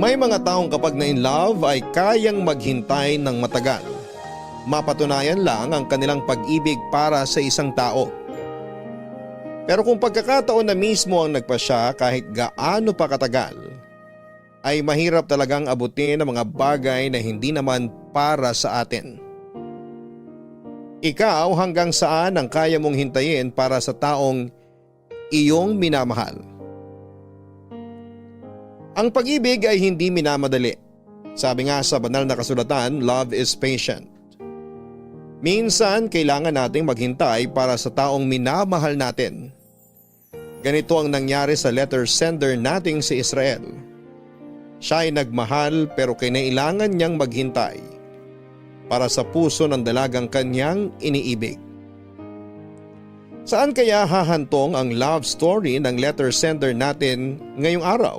May mga taong kapag na-in love ay kayang maghintay ng matagal. Mapatunayan lang ang kanilang pag-ibig para sa isang tao. Pero kung pagkakataon na mismo ang nagpasya kahit gaano pa katagal, ay mahirap talagang abutin ang mga bagay na hindi naman para sa atin. Ikaw hanggang saan ang kaya mong hintayin para sa taong iyong minamahal? Ang pag-ibig ay hindi minamadali. Sabi nga sa banal na kasulatan, love is patient. Minsan kailangan nating maghintay para sa taong minamahal natin. Ganito ang nangyari sa letter sender nating si Israel. Siya ay nagmahal pero kinailangan niyang maghintay para sa puso ng dalagang kanyang iniibig. Saan kaya hahantong ang love story ng letter sender natin ngayong araw?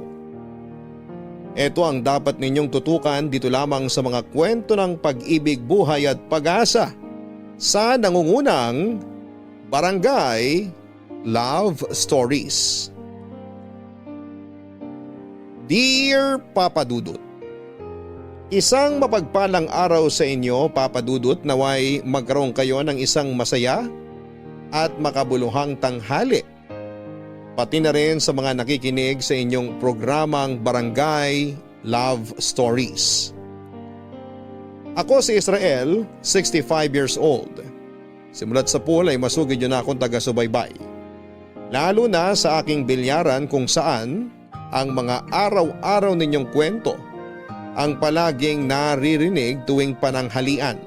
Ito ang dapat ninyong tutukan dito lamang sa mga kwento ng pag-ibig, buhay at pag-asa sa nangungunang Barangay Love Stories. Dear Papa Dudut, isang mapagpalang araw sa inyo, Papa Dudut, naway magkaroon kayo ng isang masaya at makabuluhang tanghali. Pati na rin sa mga nakikinig sa inyong programang Barangay Love Stories. Ako si Israel, 65 years old. Simulat sa pool ay masugid yun na akong taga-subaybay. Lalo na sa aking bilyaran kung saan ang mga araw-araw ninyong kwento ang palaging naririnig tuwing pananghalian.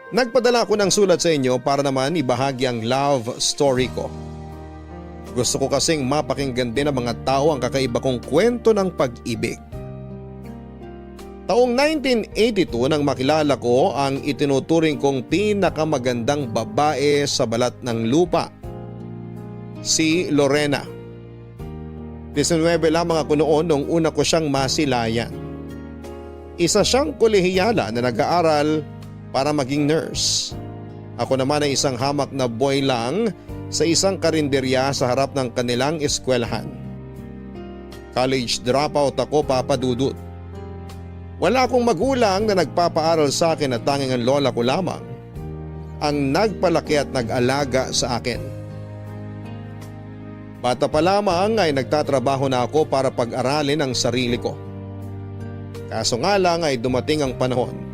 Nagpadala ko ng sulat sa inyo para naman ibahagi ang love story ko. Gusto ko kasing mapakinggan din ng mga tao ang kakaiba kong kwento ng pag-ibig. Taong 1982 nang makilala ko ang itinuturing kong pinakamagandang babae sa balat ng lupa, si Lorena. 19 lamang ako noon nung una ko siyang masilayan. Isa siyang kolehiyala na nag-aaral para maging nurse. Ako naman ay isang hamak na boy lang sa isang karinderya sa harap ng kanilang eskwelahan. College dropout ako, Papa Dudut. Wala akong magulang na nagpapaaral sa akin at tanging ang lola ko lamang ang nagpalaki at nag-alaga sa akin. Bata pa lamang ay nagtatrabaho na ako para pag-aralin ang sarili ko. Kaso nga lang ay dumating ang panahon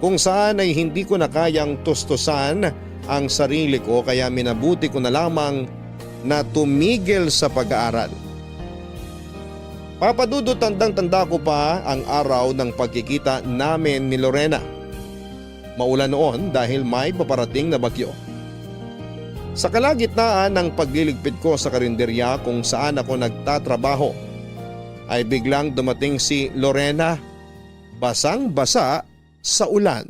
kung saan ay hindi ko na kayang tustusan ang sarili ko, kaya minabuti ko na lamang na tumigil sa pag-aaral. Papa Dudut, tandang-tanda ko pa ang araw ng pagkikita namin ni Lorena. Maulan noon dahil may paparating na bagyo. Sa kalagitnaan ng pagliligpit ko sa karinderya kung saan ako nagtatrabaho ay biglang dumating si Lorena, basang-basa sa ulan.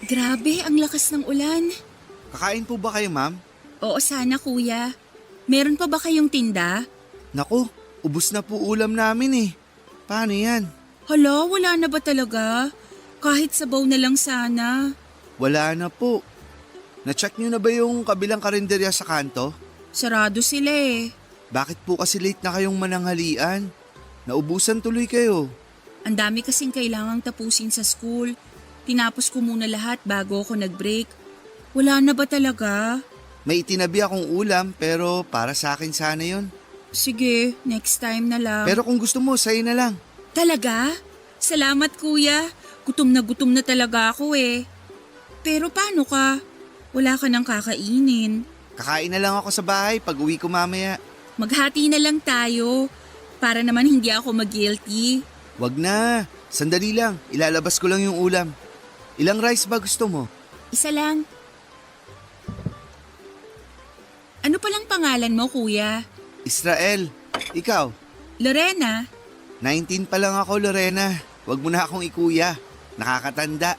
Grabe, ang lakas ng ulan. Kakain po ba kayo, ma'am? Oo sana, kuya. Meron pa ba kayong tinda? Naku, ubos na po ulam namin eh. Paano yan? Hala, wala na ba talaga? Kahit sabaw na lang sana. Wala na po. Na-check nyo na ba yung kabilang karinderya sa kanto? Sarado sila eh. Bakit po kasi late na kayong mananghalian? Naubusan tuloy kayo. Ang dami kasing kailangang tapusin sa school. Tinapos ko muna lahat bago ako nag-break. Wala na ba talaga? May itinabi akong ulam pero para sa akin sana yun. Sige, next time na lang. Pero kung gusto mo, sa'yo na lang. Talaga? Salamat, kuya. Gutom na talaga ako eh. Pero paano ka? Wala ka nang kakainin. Kakain na lang ako sa bahay pag uwi ko mamaya. Maghati na lang tayo. Para naman hindi ako mag-guilty. Wag na. Sandali lang. Ilalabas ko lang yung ulam. Ilang rice ba gusto mo? Isa lang. Ano palang pangalan mo, kuya? Israel. Ikaw? Lorena. 19 pa lang ako, Lorena. Wag mo na akong ikuya. Nakakatanda.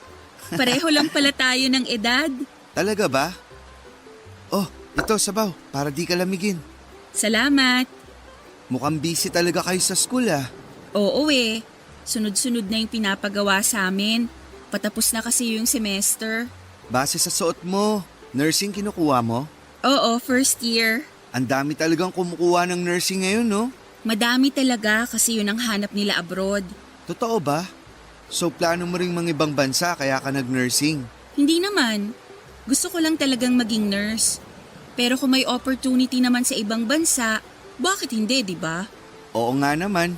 Pareho lang pala tayo ng edad. Talaga ba? Oh, ito sabaw, para di ka lamigin. Salamat. Mukhang busy talaga kayo sa school ah. Oo eh. Sunod-sunod na yung pinapagawa sa amin. Patapos na kasi yung semester. Base sa suot mo, nursing kinukuha mo? Oo, first year. Ang dami talagang kumukuha ng nursing ngayon, no? Madami talaga kasi yun ang hanap nila abroad. Totoo ba? So plano mo ring mga ibang bansa kaya ka nag-nursing? Hindi naman. Gusto ko lang talagang maging nurse. Pero kung may opportunity naman sa ibang bansa, bakit hindi, di ba? Oo nga naman.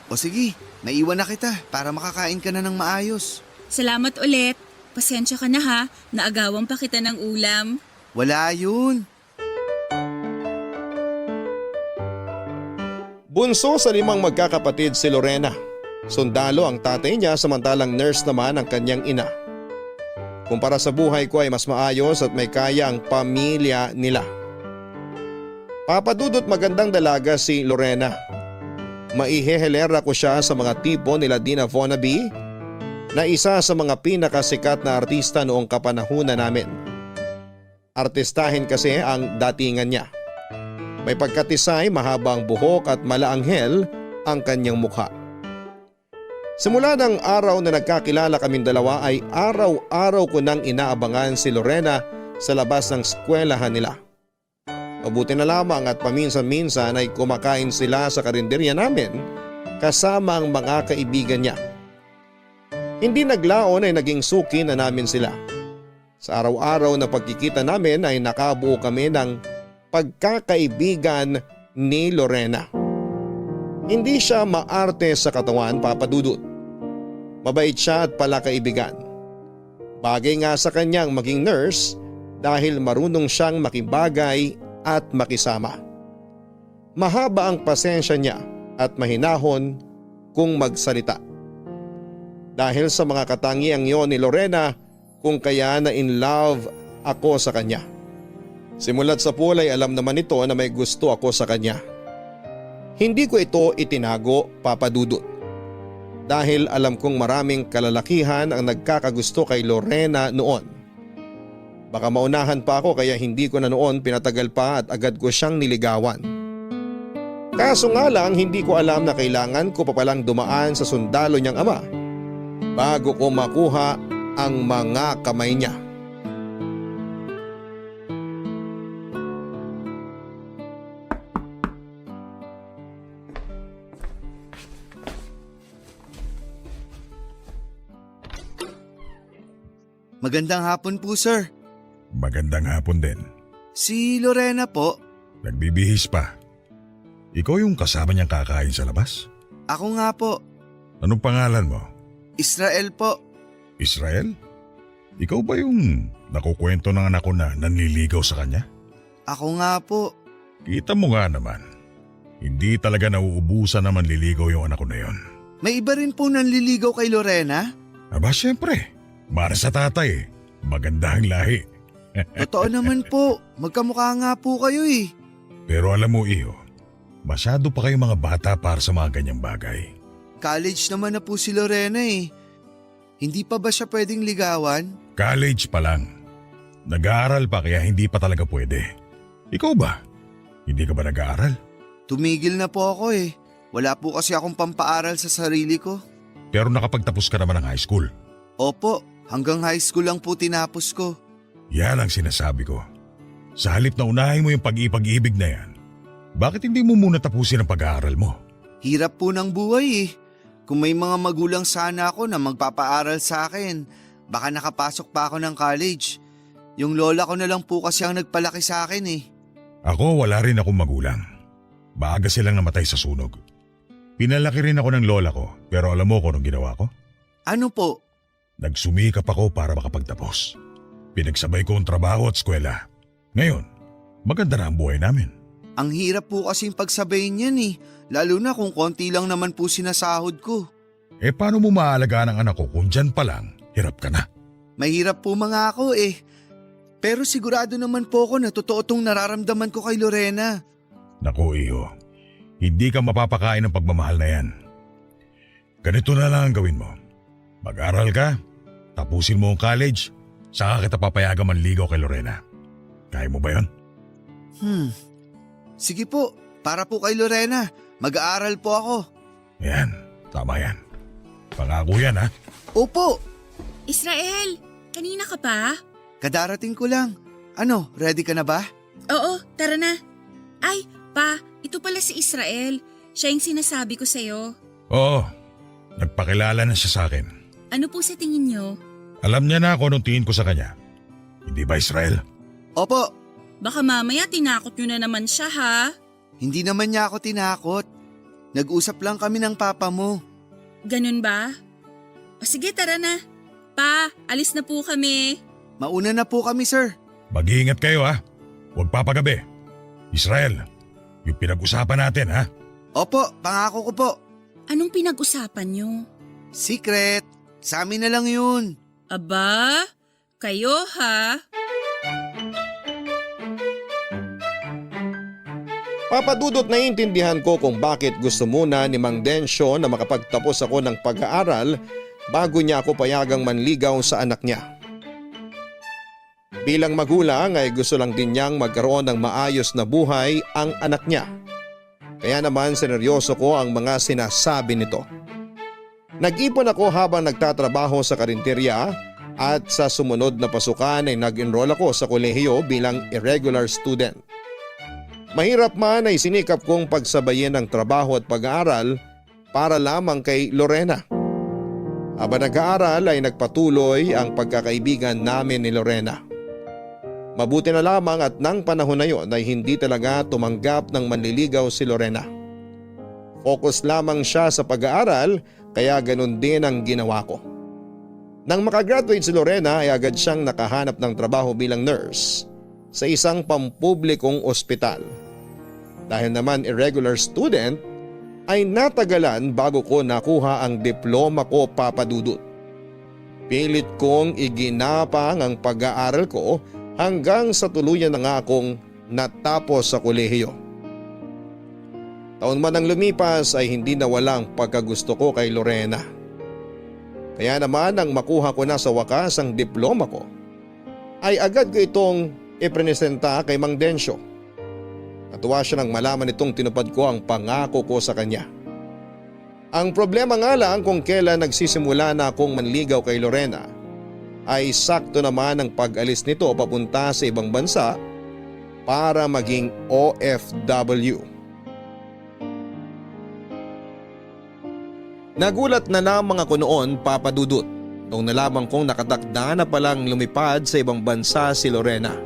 O sige, maiwan na kita para makakain ka na ng maayos. Salamat ulit. Pasensya ka na ha, naagawan pa kita ng ulam. Wala yun. Bunso sa 5 magkakapatid si Lorena. Sundalo ang tatay niya samantalang nurse naman ang kanyang ina. Kumpara sa buhay ko ay mas maayos at may kaya ang pamilya nila. Papadudot magandang dalaga si Lorena. Maihehelera ko siya sa mga tipo nila Dina Vonaby na isa sa mga pinakasikat na artista noong kapanahunan namin. Artistahin kasi ang datingan niya. May pagkatisay, mahabang buhok at malaanghel ang kanyang mukha. Simula ng araw na nagkakilala kaming dalawa ay araw-araw ko nang inaabangan si Lorena sa labas ng eskwelahan nila. Mabuti na lamang at paminsan-minsan ay kumakain sila sa karinderya namin kasama ang mga kaibigan niya. Hindi naglaon ay naging suki na namin sila. Sa araw-araw na pagkikita namin ay nakabuo kami ng pagkakaibigan ni Lorena. Hindi siya maarte sa katawan, Papa Dudut. Mabait siya at palakaibigan. Bagay nga sa kanyang maging nurse dahil marunong siyang makibagay at makisama. Mahaba ang pasensya niya at mahinahon kung magsalita. Dahil sa mga katangiang yon ni Lorena kung kaya na in love ako sa kanya. Simulat sa pool ay alam naman ito na may gusto ako sa kanya. Hindi ko ito itinago, Papa Dudut. Dahil alam kong maraming kalalakihan ang nagkakagusto kay Lorena noon. Baka maunahan pa ako kaya hindi ko na noon pinatagal pa at agad ko siyang niligawan. Kaso nga lang hindi ko alam na kailangan ko pa palang dumaan sa sundalo niyang ama bago ko makuha ang mga kamay niya. Magandang hapon po, sir. Magandang hapon din. Si Lorena po. Nagbibihis pa. Ikaw yung kasama niyang kakain sa labas? Ako nga po. Anong pangalan mo? Israel po. Israel? Ikaw ba yung nakukwento ng anak ko na nanliligaw sa kanya? Ako nga po. Kita mo nga naman. Hindi talaga nauubusan na manliligaw yung anak ko na yon. May iba rin po nanliligaw kay Lorena? Aba syempre, para sa tatay, maganda ang lahi. Totoo naman po. Magkamukha nga po kayo eh. Pero alam mo iyo, masyado pa kayong mga bata para sa mga ganyang bagay. College naman na po si Lorena eh. Hindi pa ba siya pwedeng ligawan? College pa lang. Nag-aaral pa kaya hindi pa talaga pwede. Ikaw ba? Hindi ka ba nag-aaral? Tumigil na po ako eh. Wala po kasi akong pampaaral sa sarili ko. Pero nakapagtapos ka naman ng high school. Opo, hanggang high school lang po tinapos ko. Yan ang sinasabi ko. Sa halip na unahin mo yung pag-ibig na yan, bakit hindi mo muna tapusin ang pag-aaral mo? Hirap po ng buhay eh. Kung may mga magulang sana ako na magpapaaral sa akin, baka nakapasok pa ako ng college. Yung lola ko na lang po kasi ang nagpalaki sa akin eh. Ako wala rin akong magulang. Maaga silang namatay sa sunog. Pinalaki rin ako ng lola ko pero alam mo kung anong ginawa ko? Ano po? Nagsumikap ako para makapagtapos. Pinagsabay ko ang trabaho at eskwela. Ngayon, maganda na ang buhay namin. Ang hirap po kasing pagsabayin yan eh. Lalo na kung konti lang naman po sinasahod ko. Eh paano mo maalagaan ang anak ko kung dyan pa lang, hirap ka na? Mahirap po mga ako eh. Pero sigurado naman po ako na totoo tong nararamdaman ko kay Lorena. Naku iyo, hindi ka mapapakain ng pagmamahal na yan. Ganito na lang ang gawin mo. Mag-aral ka, Tapusin mo ang college, saka kita papayagan manligaw kay Lorena. Kaya mo ba yun? Sige po, para po kay Lorena. Mag-aaral po ako. Yan, tama yan. Pangako yan ha. Opo, Israel, kanina ka pa? kadarating ko lang. Ano, ready ka na ba? Oo, tara na. Ay, pa, ito pala si Israel. Siya yung sinasabi ko sa'yo. Oo, nagpakilala na siya sa akin. Ano po sa tingin niyo? Alam niya na ako anong tingin ko sa kanya. Hindi ba, Israel? Opo, Baka mamaya tinakot niyo na naman siya ha? hindi naman niya ako tinakot. Nag-usap lang kami ng papa mo. Ganun ba? O sige, tara na. Pa, alis na po kami. Mauna na po kami, sir. Mag-iingat kayo ha. Huwag papagabi. Israel, yung pinag-usapan natin ha. Opo, pangako ko po. Anong pinag-usapan niyo? Secret. Sa amin na lang yun. Aba, kayo ha? Papadudot, naiintindihan ko kung bakit gusto muna ni Mang Densyo na makapagtapos ako ng pag-aaral bago niya ako payagang manligaw sa anak niya. Bilang magulang ay gusto lang din niyang magkaroon ng maayos na buhay ang anak niya. Kaya naman sineryoso ko ang mga sinasabi nito. Nag-ipon ako habang nagtatrabaho sa karinterya at sa sumunod na pasukan ay nag-enroll ako sa kolehiyo bilang irregular student. Mahirap man ay sinikap kong pagsabayin ang trabaho at pag-aaral para lamang kay Lorena. Habang nag-aaral ay nagpatuloy ang pagkakaibigan namin ni Lorena. Mabuti na lamang at nang panahon na yon ay hindi talaga tumanggap ng manliligaw si Lorena. Focus lamang siya sa pag-aaral kaya ganun din ang ginawa ko. Nang makagraduate si Lorena ay agad siyang nakahanap ng trabaho bilang nurse sa isang pampublikong ospital. Dahil naman irregular student ay natagalan bago ko nakuha ang diploma ko, papadudot. Pilit kong iginapang ang pag-aaral ko hanggang sa tuluyan na nga akong natapos sa kolehiyo. Taon man ang lumipas ay hindi nawala ang pagkagusto ko kay Lorena. Kaya naman nang makuha ko na sa wakas ang diploma ko, ay agad ko itong ipresenta kay Mang Densyo. Natuwa siya nang malaman itong tinupad ko ang pangako ko sa kanya. Ang problema nga lang kung kailan nagsisimula na akong manligaw kay Lorena ay sakto naman ang pag-alis nito papunta sa ibang bansa para maging OFW. Nagulat na lamang ako noon, papadudot, nung nalaman kong nakatakda na palang lumipad sa ibang bansa si Lorena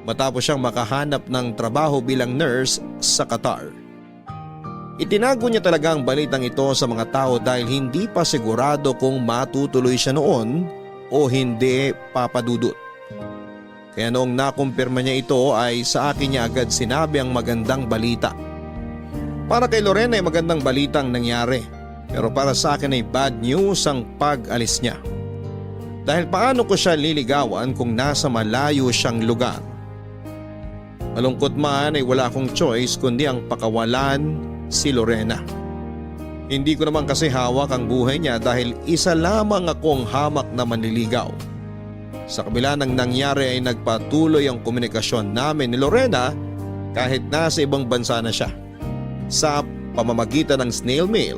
matapos siyang makahanap ng trabaho bilang nurse sa Qatar. Itinago niya talaga ang balitang ito sa mga tao dahil hindi pa sigurado kung matutuloy siya noon o hindi, papadudot. Kaya noong nakumpirma niya ito ay sa akin niya agad sinabi ang magandang balita. Para kay Lorena ay magandang balitang nangyari, pero para sa akin ay bad news ang pag-alis niya. Dahil paano ko siya liligawan kung nasa malayo siyang lugar? Malungkot man ay wala akong choice kundi ang pakawalan si Lorena. Hindi ko naman kasi hawak ang buhay niya dahil isa lamang akong hamak na manliligaw. Sa kabila ng nangyari ay nagpatuloy ang komunikasyon namin ni Lorena kahit nasa ibang bansa na siya. Sa pamamagitan ng snail mail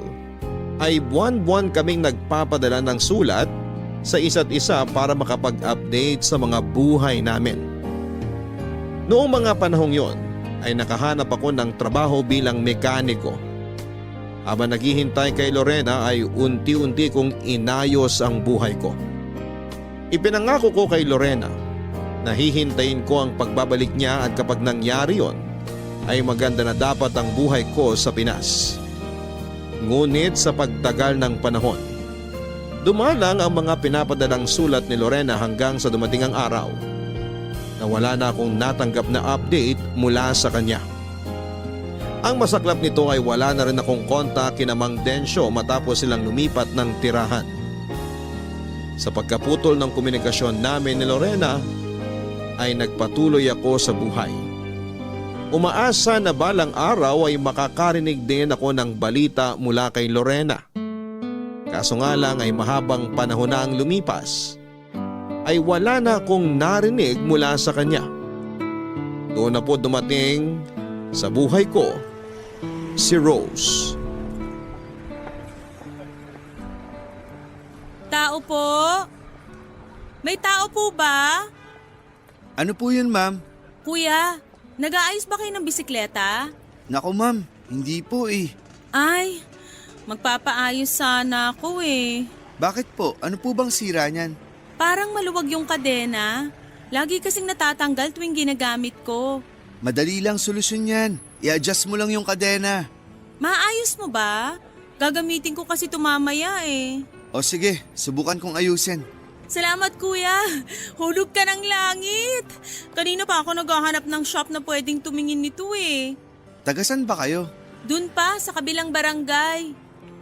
ay buwan-buwan kaming nagpapadala ng sulat sa isa't isa para makapag-update sa mga buhay namin. Noong mga panahong yon ay nakahanap ako ng trabaho bilang mekaniko. Habang naghihintay kay Lorena ay unti-unti kong inayos ang buhay ko. Ipinangako ko kay Lorena na hihintayin ko ang pagbabalik niya at kapag nangyari yon ay maganda na dapat ang buhay ko sa Pinas. Ngunit sa pagtagal ng panahon, dumalang ang mga pinapadalang sulat ni Lorena hanggang sa dumating ang araw na wala na akong natanggap na update mula sa kanya. Ang masaklap nito ay wala na rin akong kontak kina Mang Densyo matapos silang lumipat ng tirahan. Sa pagkaputol ng komunikasyon namin ni Lorena ay nagpatuloy ako sa buhay. Umaasa na balang araw ay makakarinig din ako ng balita mula kay Lorena. Kaso nga lang ay mahabang panahon na ang lumipas ay wala na akong narinig mula sa kanya. Doon na po dumating sa buhay ko si Rose. Tao po? May tao po ba? Ano po yun, ma'am? Kuya, nag-aayos ba kayo ng bisikleta? Naku, ma'am, hindi po eh. Ay, magpapaayos sana ako eh. Bakit po? Ano po bang sira niyan? Parang maluwag yung kadena. Lagi kasing natatanggal tuwing ginagamit ko. Madali lang solusyon yan. I-adjust mo lang yung kadena. Maayos mo ba? Gagamitin ko kasi tumamaya eh. O sige, subukan kong ayusin. Salamat kuya. Hulog ka ng langit. Kanina pa ako naghahanap ng shop na pwedeng tumingin nito eh. Tagasan ba kayo? Dun pa sa kabilang barangay.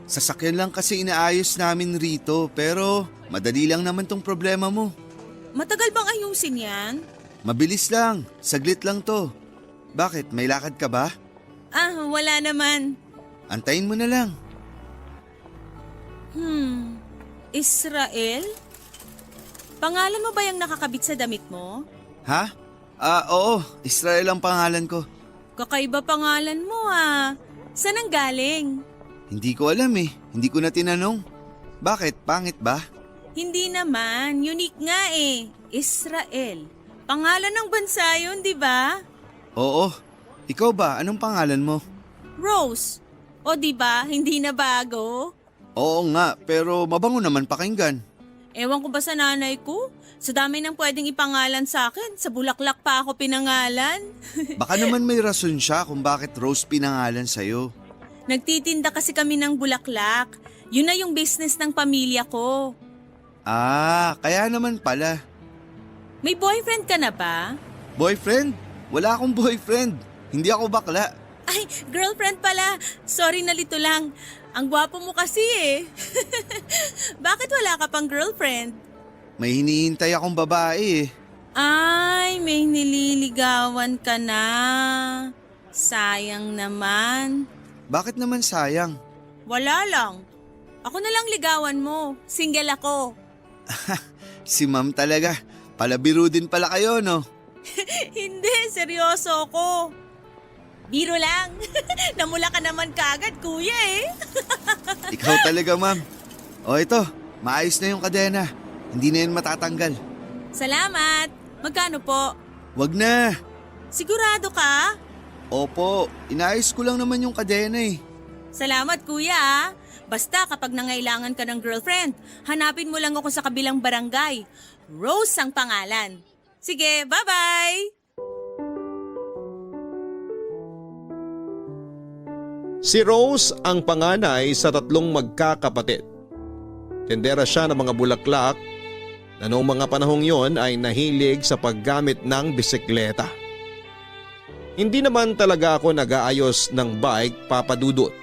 Sasakyan lang kasi inaayos namin rito pero madali lang naman tong problema mo. Matagal bang ayusin yan? Mabilis lang, saglit lang to. Bakit, may lakad ka ba? Ah, wala naman. Antayin mo na lang. Israel? Pangalan mo ba yung nakakabit sa damit mo? Ha? Oo, Israel ang pangalan ko. Kakaiba pangalan mo ah. Saan ang galing? Hindi ko alam eh, hindi ko na tinanong. Bakit, pangit ba? Hindi naman, unique nga eh. Israel. Pangalan ng bansa yun, di ba? Oo, ikaw ba, anong pangalan mo? Rose. O di ba, hindi na bago? Oo nga, pero mabango naman pakinggan. Ewan ko ba sa nanay ko? Sa dami ng pwedeng ipangalan sa akin, sa bulaklak pa ako pinangalan. Baka naman may rason siya kung bakit Rose pinangalan sa'yo. Nagtitinda kasi kami ng bulaklak. Yun na yung business ng pamilya ko. Ah, kaya naman pala. May boyfriend ka na ba? Boyfriend? Wala akong boyfriend. Hindi ako bakla. Ay, girlfriend pala. Sorry, nalito lang. Ang gwapo mo kasi eh. Bakit wala ka pang girlfriend? May hinihintay akong babae eh. Ay, may nililigawan ka na. Sayang naman. Bakit naman sayang? Wala lang. Ako na lang ligawan mo. Single ako. Si ma'am talaga. Palabiro din pala kayo, no? Hindi, seryoso ako. Biro lang. Namula ka naman kagad, kuya eh. Ikaw talaga, ma'am. O ito, maayos na yung kadena. Hindi na yan matatanggal. Salamat. Magkano po? Wag na. Sigurado ka? Opo, inaayos ko lang naman yung kadena eh. Salamat kuya ah. Basta kapag nangailangan ka ng girlfriend, hanapin mo lang ako sa kabilang barangay. Rose ang pangalan. Sige, bye-bye! Si Rose ang panganay sa 3 magkakapatid. Tendera siya ng mga bulaklak na noong mga panahong yon ay nahilig sa paggamit ng bisikleta. Hindi naman talaga ako nag-aayos ng bike, Papa Dudut.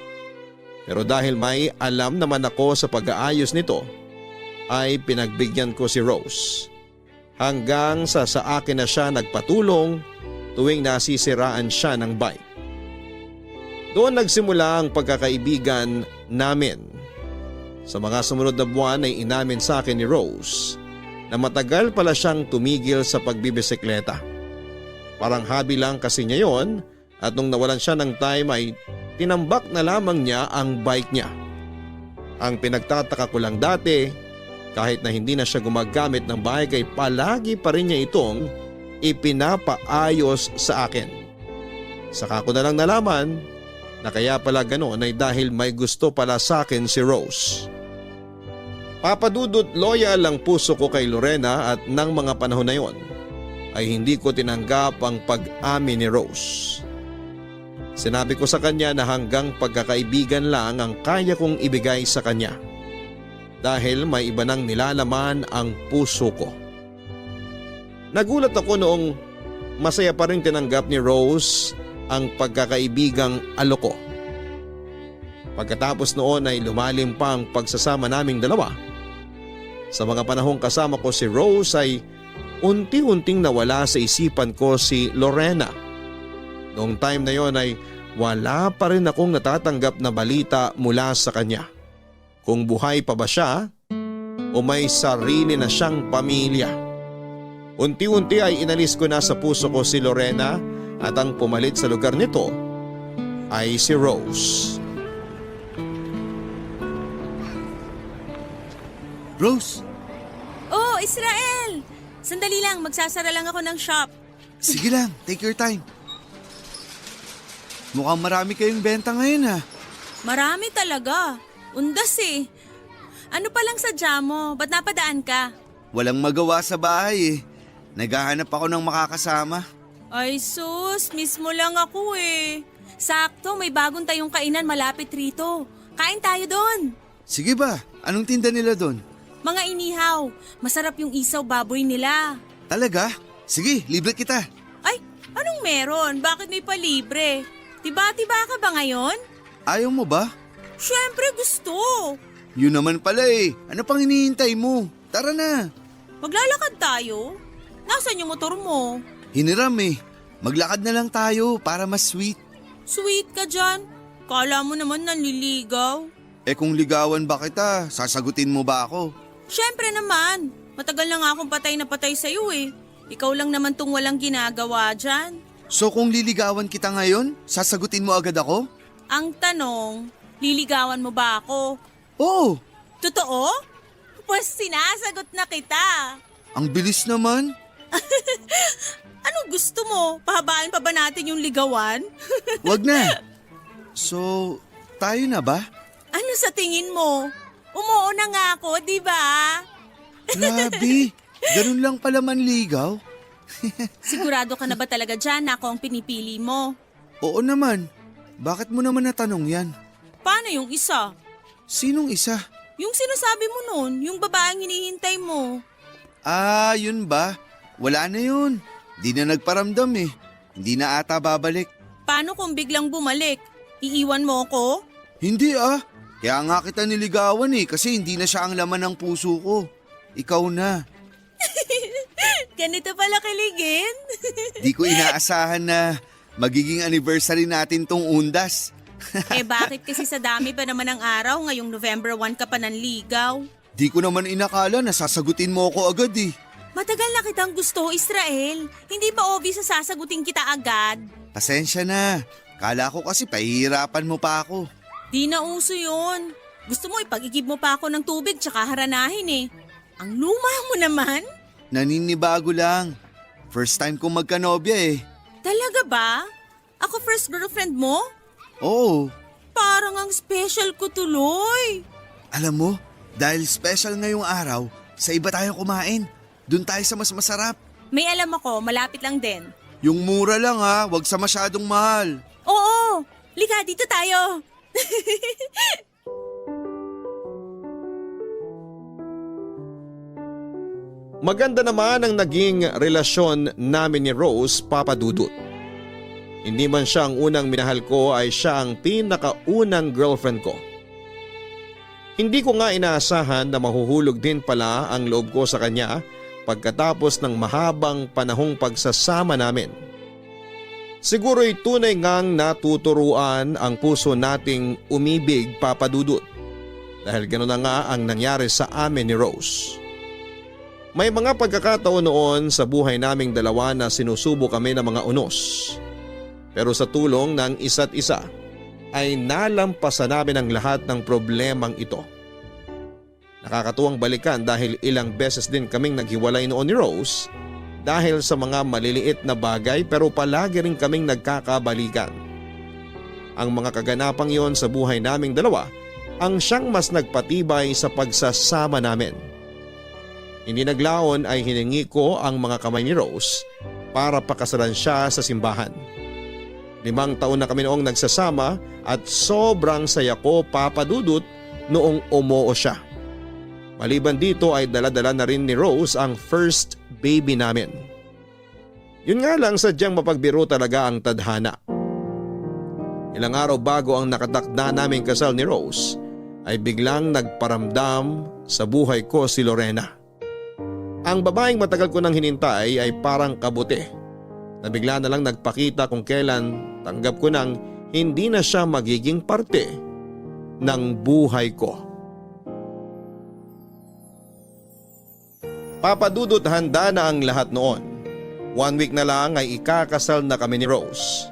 Pero dahil may alam naman ako sa pag-aayos nito, ay pinagbigyan ko si Rose. Hanggang sa akin na siya nagpatulong tuwing nasisiraan siya ng bike. Doon nagsimula ang pagkakaibigan namin. Sa mga sumunod na buwan ay inamin sa akin ni Rose na matagal pala siyang tumigil sa pagbibisikleta. Parang hobby lang kasi niya yon at nung nawalan siya ng time ay tinambak na lamang niya ang bike niya. Ang pinagtataka ko lang dati, kahit na hindi na siya gumagamit ng bike ay palagi pa rin niya itong ipinapaayos sa akin. Saka ko na lang nalaman na kaya pala ganoon ay dahil may gusto pala sa akin si Rose. Papadudot loyal ang puso ko kay Lorena at nang mga panahon na yon ay hindi ko tinanggap ang pag-amin ni Rose. Sinabi ko sa kanya na hanggang pagkakaibigan lang ang kaya kong ibigay sa kanya dahil may iba nang nilalaman ang puso ko. Nagulat ako noong masaya pa rin tinanggap ni Rose ang pagkakaibigang aloko. Pagkatapos noon ay lumalim pa ang pagsasama naming dalawa. Sa mga panahong kasama ko si Rose ay unti-unting nawala sa isipan ko si Lorena. Noong time na yon ay wala pa rin akong natatanggap na balita mula sa kanya. kung buhay pa ba siya o may sarili na siyang pamilya. Unti-unti ay inalis ko na sa puso ko si Lorena at ang pumalit sa lugar nito ay si Rose. Rose, Oh, Israel! Sandali lang, magsasara lang ako ng shop. sige lang, take your time. Mukhang marami kayong benta ngayon Marami talaga. Undas eh. Ano pa lang sadya mo? Ba't napadaan ka? Walang magawa sa bahay Naghahanap ako ng makakasama. Ay sus, mismo lang ako eh. Sakto, may bagong tayong kainan malapit rito. Kain tayo doon. Sige ba? Anong tinda nila doon? Mga inihaw, masarap yung isaw baboy nila. Talaga? Sige, libre kita. Ay, anong meron? Bakit may palibre? Tiba-tiba ka ba ngayon? Ayaw mo ba? Siyempre gusto. Yun naman pala Ano pang hinihintay mo? Tara na. Maglalakad tayo. Nasaan yung motor mo? Hiniram Maglakad na lang tayo para mas sweet. Sweet ka dyan. Kala mo naman nanliligaw. Kung ligawan ba kita, sasagutin mo ba ako? Siyempre naman. Matagal na nga akong patay na patay sa'yo eh. Ikaw lang naman tong walang ginagawa dyan. So kung liligawan kita ngayon, sasagutin mo agad ako? Ang tanong, liligawan mo ba ako? Oo, Totoo? Pues sinasagot na kita. ang bilis naman. Anong gusto mo? Pahabain pa ba natin yung ligawan? Wag na. So, tayo na ba? Ano sa tingin mo? Umuo na nga ako, di ba? Grabe, ganun lang pala manligaw. Sigurado ka na ba talaga dyan na ako ang pinipili mo? Oo naman. Bakit mo naman natanong yan? Paano yung isa? Sinong isa? Yung sinasabi mo nun, yung babaeng hinihintay mo. Yun ba? Wala na yun. Di na nagparamdam Hindi na ata babalik. Paano kung biglang bumalik? Iiwan mo ako? Hindi Kaya nga kita niligawan kasi hindi na siya ang laman ng puso ko. Ikaw na. Ganito pala kiligin. Di ko inaasahan na magiging anniversary natin tong undas. Bakit kasi sa dami pa naman ng araw ngayong November 1 ka pa nanligaw? Di ko naman inakala na sasagutin mo ako agad Matagal na kitang gusto, Israel. Hindi ba obvious na sasagutin kita agad? Pasensya na. Kala ko kasi pahihirapan mo pa ako. Di na uso yun. Gusto mo ipag-igib mo pa ako ng tubig tsaka haranahin Ang luma mo naman. Naninibago lang. First time kong magkanobya Talaga ba? Ako first girlfriend mo? Oo. Parang ang special ko tuloy. Alam mo, dahil special ngayong araw, sa iba tayo kumain. Doon tayo sa mas masarap. May alam ako, malapit lang din. Yung mura lang wag sa masyadong mahal. Oo, lika dito tayo. Maganda naman ang naging relasyon namin ni Rose, Papa Dudut. Hindi man siya ang unang minahal ko ay siya ang pinakaunang girlfriend ko. Hindi ko nga inaasahan na mahuhulog din pala ang loob ko sa kanya pagkatapos ng mahabang panahong pagsasama namin. Siguro'y tunay ngang natuturuan ang puso nating umibig, Papa Dudut. Dahil gano'n na nga ang nangyari sa amin ni Rose. May mga pagkakataon noon sa buhay naming dalawa na sinusubo kami ng mga unos. Pero sa tulong ng isa't isa ay nalampasan namin ang lahat ng problemang ito. Nakakatuwang balikan dahil ilang beses din kaming naghiwalay noon ni Rose dahil sa mga maliliit na bagay pero palagi rin kaming nagkakabalikan. Ang mga kaganapang yon sa buhay naming dalawa ang siyang mas nagpatibay sa pagsasama namin. Hindi naglaon ay hiningi ko ang mga kamay ni Rose para pakasalan siya sa simbahan. 5 taon na kami noong nagsasama at sobrang saya ko, Papa Dudut, noong umoo siya. Maliban dito ay dala-dala na rin ni Rose ang first baby namin. Yun nga lang sadyang mapagbiro talaga ang tadhana. Ilang araw bago ang nakatakda naming kasal ni Rose ay biglang nagparamdam sa buhay ko si Lorena. Ang babaeng matagal ko nang hinintay ay parang kabuti na bigla na lang nagpakita kung kailan tanggap ko nang hindi na siya magiging parte ng buhay ko. Papadudot handa na ang lahat noon. 1 week na lang ay ikakasal na kami ni Rose.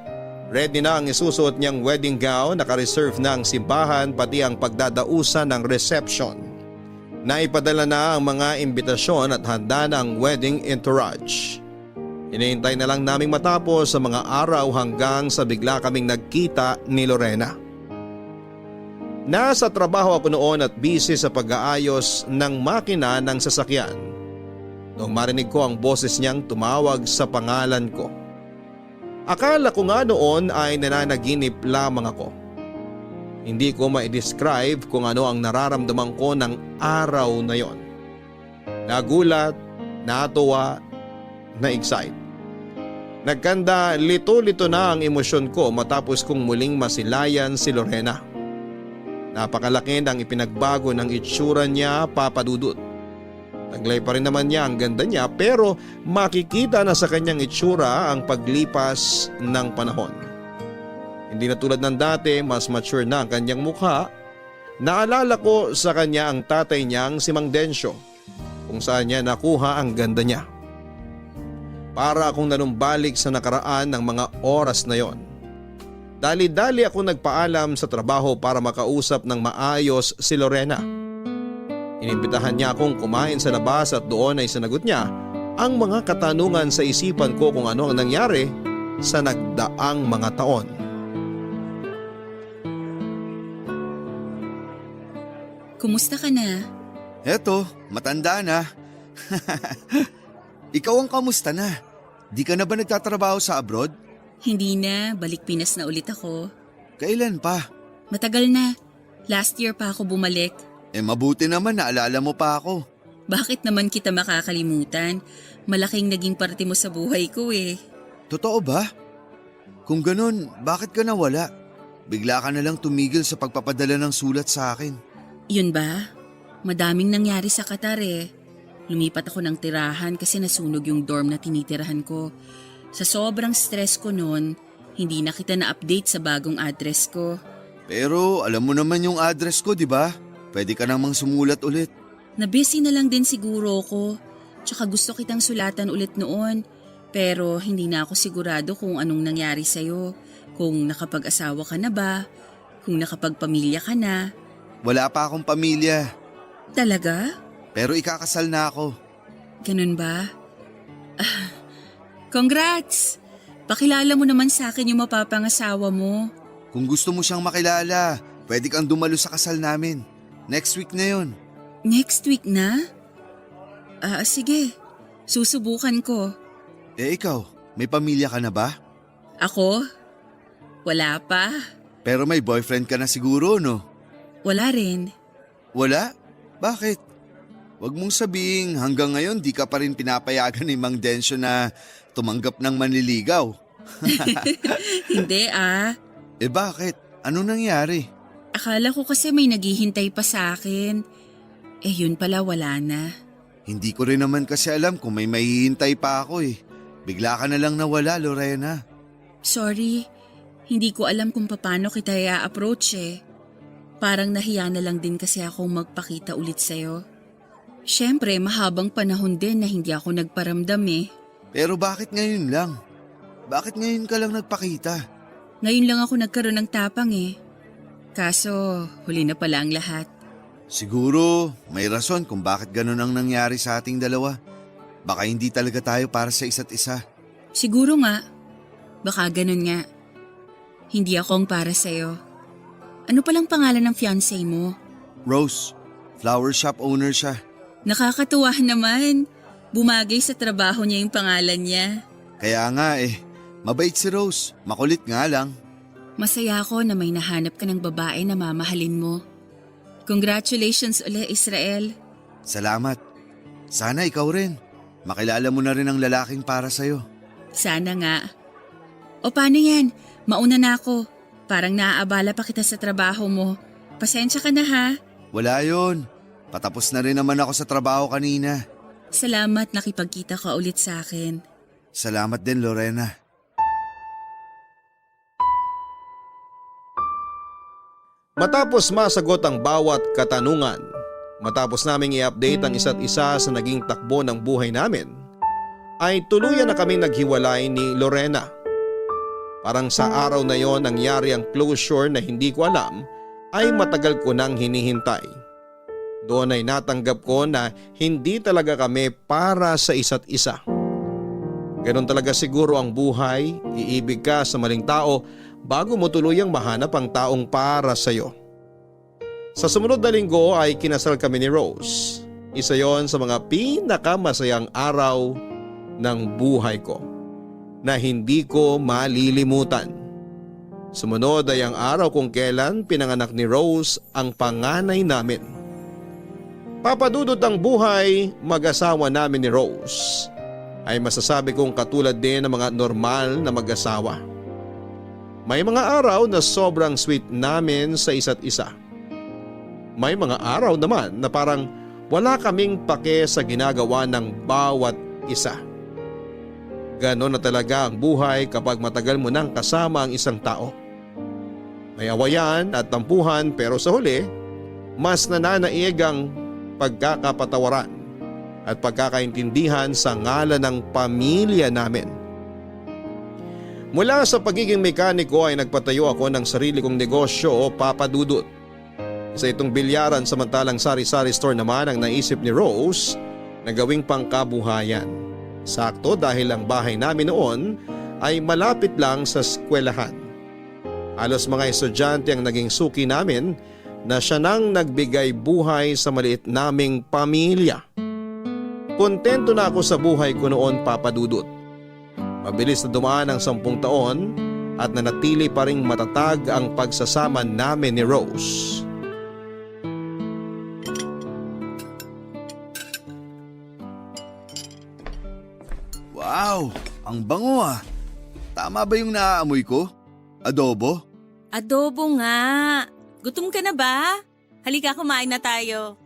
Ready na ang isusuot niyang wedding gown, naka-reserve na ang simbahan pati ang pagdadausan ng reception. Naipadala na ang mga imbitasyon at handa na ang wedding entourage. Hinihintay na lang naming matapos sa mga araw hanggang sa bigla kaming nagkita ni Lorena. Nasa trabaho ako noon at busy sa pag-aayos ng makina ng sasakyan. Noong marinig ko ang boses niyang tumawag sa pangalan ko. Akala ko nga noon ay nananaginip lamang ako. Hindi ko ma-describe kung ano ang nararamdaman ko ng araw na yon. Nagulat, natuwa, na-excite. Nagkanda lito-lito na ang emosyon ko matapos kong muling masilayan si Lorena. Napakalaki ng ipinagbago ng itsura niya, Papa Dudut. Taglay pa rin naman niya ang ganda niya pero makikita na sa kanyang itsura ang paglipas ng panahon. Hindi na tulad ng dati, mas mature na ang kanyang mukha. Naalala ko sa kanya ang tatay niyang si Mang Densyo, kung saan niya nakuha ang ganda niya. Para akong nanumbalik sa nakaraan ng mga oras na yon. Dali-dali ako nagpaalam sa trabaho para makausap ng maayos si Lorena. Inimbitahan niya akong kumain sa labas at doon ay sinagot niya ang mga katanungan sa isipan ko kung ano ang nangyari sa nagdaang mga taon. Kumusta ka na? Eto, matanda na. Ikaw ang kamusta na? Di ka na ba nagtatrabaho sa abroad? Hindi na, balik Pinas na ulit ako. Kailan pa? Matagal na. Last year pa ako bumalik. Mabuti naman naalala mo pa ako. Bakit naman kita makakalimutan? Malaking naging parte mo sa buhay ko eh. Totoo ba? Kung ganun, bakit ka nawala? Bigla ka na lang tumigil sa pagpapadala ng sulat sa akin. Yun ba? Madaming nangyari sa Qatar eh. Lumipat ako ng tirahan kasi nasunog yung dorm na tinitirahan ko. Sa sobrang stress ko noon, hindi na kita na-update sa bagong address ko. Pero alam mo naman yung address ko, di ba? Pwede ka namang sumulat ulit. Na-busy na lang din siguro ko. Tsaka gusto kitang sulatan ulit noon. Pero hindi na ako sigurado kung anong nangyari sa'yo. Kung nakapag-asawa ka na ba? Kung nakapagpamilya ka na? Wala pa akong pamilya. Talaga? Pero ikakasal na ako. Ganun ba? Congrats! Pakilala mo naman sa akin yung mapapangasawa mo. Kung gusto mo siyang makilala, pwede kang dumalo sa kasal namin. Next week na yon. Next week na? Sige. Susubukan ko. Ikaw, may pamilya ka na ba? Ako? Wala pa. Pero may boyfriend ka na siguro, no? Wala rin. Wala? Bakit? Huwag mong sabihing hanggang ngayon di ka pa rin pinapayagan ni Mang Densyo na tumanggap ng manliligaw. Hindi Bakit? Ano nangyari? Akala ko kasi may naghihintay pa sa akin. Yun pala wala na. Hindi ko rin naman kasi alam kung may mahihintay pa ako eh. Bigla ka na lang nawala, Lorena. Sorry, hindi ko alam kung paano kita i-approach eh. Parang nahiya na lang din kasi akong magpakita ulit sa'yo. Siyempre, mahabang panahon din na hindi ako nagparamdam eh. Pero bakit ngayon lang? Bakit ngayon ka lang nagpakita? Ngayon lang ako nagkaroon ng tapang eh. Kaso, huli na pala ang lahat. Siguro, may rason kung bakit ganun ang nangyari sa ating dalawa. Baka hindi talaga tayo para sa isa't isa. Siguro nga. Baka ganun nga. Hindi ako ang para sa'yo. Ano palang pangalan ng fiancé mo? Rose, flower shop owner siya. Nakakatuwa naman. Bumagay sa trabaho niya yung pangalan niya. Kaya nga mabait si Rose, makulit nga lang. Masaya ako na may nahanap ka ng babae na mamahalin mo. Congratulations ulit, Israel. Salamat. Sana ikaw rin. Makilala mo na rin ang lalaking para sa'yo. Sana nga. O paano yan? Mauna na ako. Parang naaabala pa kita sa trabaho mo. Pasensya ka na ha. Wala yon. Patapos na rin naman ako sa trabaho kanina. Salamat nakipagkita ka ulit sa akin. Salamat din, Lorena. Matapos masagot ang bawat katanungan, Matapos naming i-update ang isa't isa sa naging takbo ng buhay namin, ay tuluyan na kaming naghiwalay ni Lorena. Parang sa araw na yon nangyari ang closure na hindi ko alam ay matagal ko nang hinihintay. Doon ay natanggap ko na hindi talaga kami para sa isa't isa. Ganon talaga siguro ang buhay, iibig ka sa maling tao bago mo tuluyang mahanap ang taong para sa'yo. Sa sumunod na linggo ay kinasal kami ni Rose. Isa yon sa mga pinakamasayang araw ng buhay ko na hindi ko malilimutan. Sumunod ay ang araw kung kailan pinanganak ni Rose ang panganay namin. Papadudot ang buhay mag-asawa namin ni Rose ay masasabi kong katulad din ng mga normal na mag-asawa. May mga araw na sobrang sweet namin sa isa't isa. May mga araw naman na parang wala kaming pake sa ginagawa ng bawat isa. Ganon na talaga ang buhay kapag matagal mo nang kasama ang isang tao. May awayan at tampuhan pero sa huli, mas nananaig ang pagkakapatawaran at pagkakaintindihan sa ngalan ng pamilya namin. Mula sa pagiging mekaniko ay nagpatayo ako ng sarili kong negosyo o papadudot. Sa itong bilyaran samantalang sari-sari store naman ang naisip ni Rose na gawing pangkabuhayan. Sakto dahil ang bahay namin noon ay malapit lang sa eskwelahan. Halos mga estudyante ang naging suki namin na siya nang nagbigay buhay sa maliit naming pamilya. Kontento na ako sa buhay ko noon, papadudot. Mabilis na dumaan ang 10 taon at nanatili pa ring matatag ang pagsasama namin ni Rose. Wow, ang bango ah. Tama ba yung naaamoy ko? Adobo? Adobo nga. Gutom ka na ba? Halika, kumain na tayo.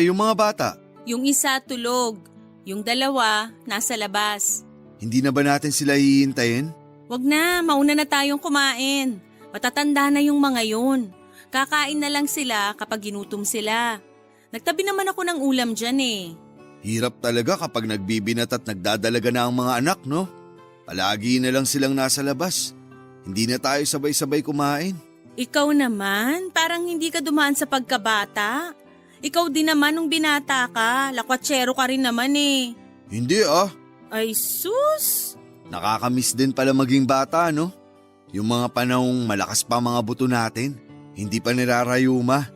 Yung mga bata, Yung isa tulog, yung dalawa nasa labas. hindi na ba natin sila hihintayin? Wag na, mauna na tayong kumain. Matatanda na yung mga yun. Kakain na lang sila kapag ginutom sila. Nagtabi naman ako ng ulam dyan eh. Hirap talaga kapag nagbibinat at nagdadalaga na ang mga anak, no? Palagi na lang silang nasa labas. Hindi na tayo sabay-sabay kumain. Ikaw naman, parang hindi ka dumaan sa pagkabata. Ikaw din naman nung binata ka, lakwatsero ka rin naman eh. Hindi ah. Ay sus! Nakakamiss din pala maging bata, no? Yung mga panahong malakas pa mga buto natin, hindi pa nirarayuma.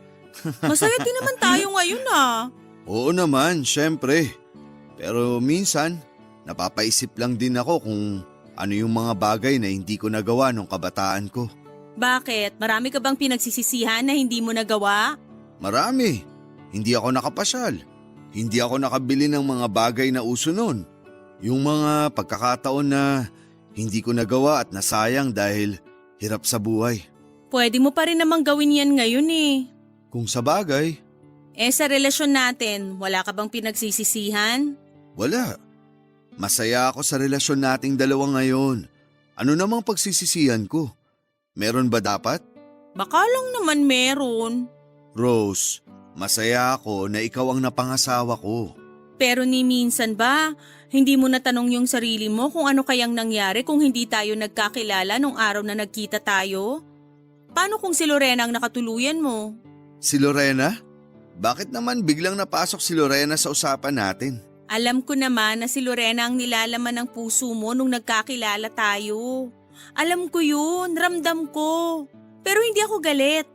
Masaya din naman tayo ngayon ah. Oo naman, syempre. Pero minsan, napapaisip lang din ako kung ano yung mga bagay na hindi ko nagawa nung kabataan ko. Bakit? Marami ka bang pinagsisisihan na hindi mo nagawa? Marami. Hindi ako nakapasyal. Hindi ako nakabili ng mga bagay na uso noon. Yung mga pagkakataon na hindi ko nagawa at nasayang dahil hirap sa buhay. Pwede mo pa rin namang gawin yan ngayon eh. Kung sa bagay, Sa relasyon natin, wala ka bang pinagsisisihan? wala. Masaya ako sa relasyon nating dalawa ngayon. Ano namang pagsisisihan ko? Meron ba dapat? Baka lang naman meron. Rose, masaya ako na ikaw ang napangasawa ko. Pero ni minsan ba, hindi mo natanong yung sarili mo kung ano kayang nangyari kung hindi tayo nagkakilala nung araw na nagkita tayo? Paano kung si Lorena ang nakatuluyan mo? Si Lorena? Bakit naman biglang napasok si Lorena sa usapan natin? Alam ko naman na si Lorena ang nilalaman ng puso mo nung nagkakilala tayo. Alam ko yun, ramdam ko. Pero hindi ako galit.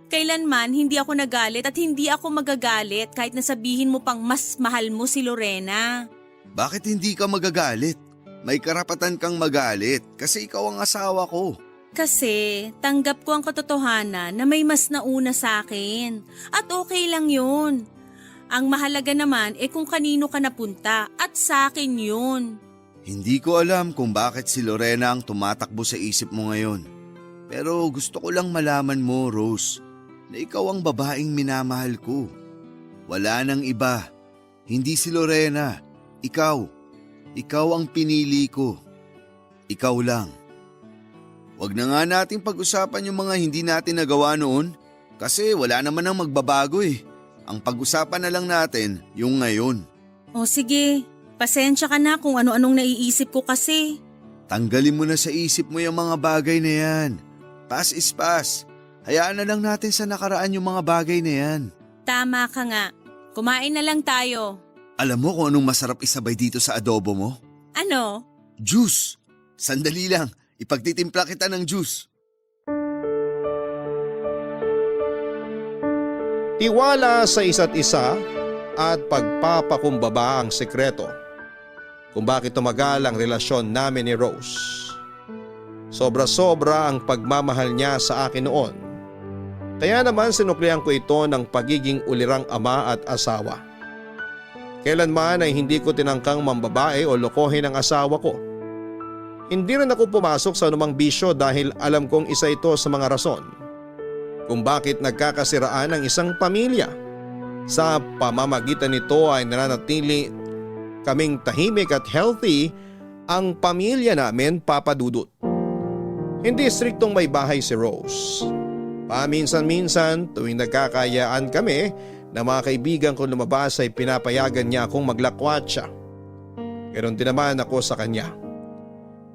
Kailanman hindi ako nagalit at hindi ako magagalit kahit nasabihin mo pang mas mahal mo si Lorena. Bakit hindi ka magagalit? May karapatan kang magalit kasi ikaw ang asawa ko. Kasi tanggap ko ang katotohanan na may mas nauna sa akin. At okay lang yun. Ang mahalaga naman kung kanino ka napunta at sa akin yun. Hindi ko alam kung bakit si Lorena ang tumatakbo sa isip mo ngayon. Pero gusto ko lang malaman mo, Rose, na ikaw ang babaeng minamahal ko. Wala nang iba. Hindi si Lorena. Ikaw. Ikaw ang pinili ko. Ikaw lang. Huwag na nga nating pag-usapan yung mga hindi natin nagawa noon kasi wala naman ang magbabago eh. Ang pag-usapan na lang natin yung ngayon. O sige, pasensya ka na kung ano-anong naiisip ko kasi. Tanggalin mo na sa isip mo yung mga bagay na yan. Past is past. Hayaan na lang natin sa nakaraan yung mga bagay na yan. Tama ka nga. Kumain na lang tayo. Alam mo kung anong masarap isabay dito sa adobo mo? Ano? Juice! Sandali lang, ipagtitimpla kita ng juice. Tiwala sa isa't isa at pagpapakumbaba ang sekreto kung bakit tumagal ang relasyon namin ni Rose. Sobra-sobra ang pagmamahal niya sa akin noon. Kaya naman sinuklian ko ito ng pagiging ulirang ama at asawa. Kailanman ay hindi ko tinangkang mambabae o lokohin ang asawa ko. Hindi rin ako pumasok sa anumang bisyo dahil alam kong isa ito sa mga rason kung bakit nagkakasiraan ang isang pamilya. Sa pamamagitan nito ay nananatili kaming tahimik at healthy ang pamilya namin, Papa Dudut. Hindi striktong may bahay si Rose. Paminsan-minsan tuwing nagkakayaan kami na mga kaibigan ko lumabas ay pinapayagan niya akong maglakwatsa. Ganon din naman ako sa kanya.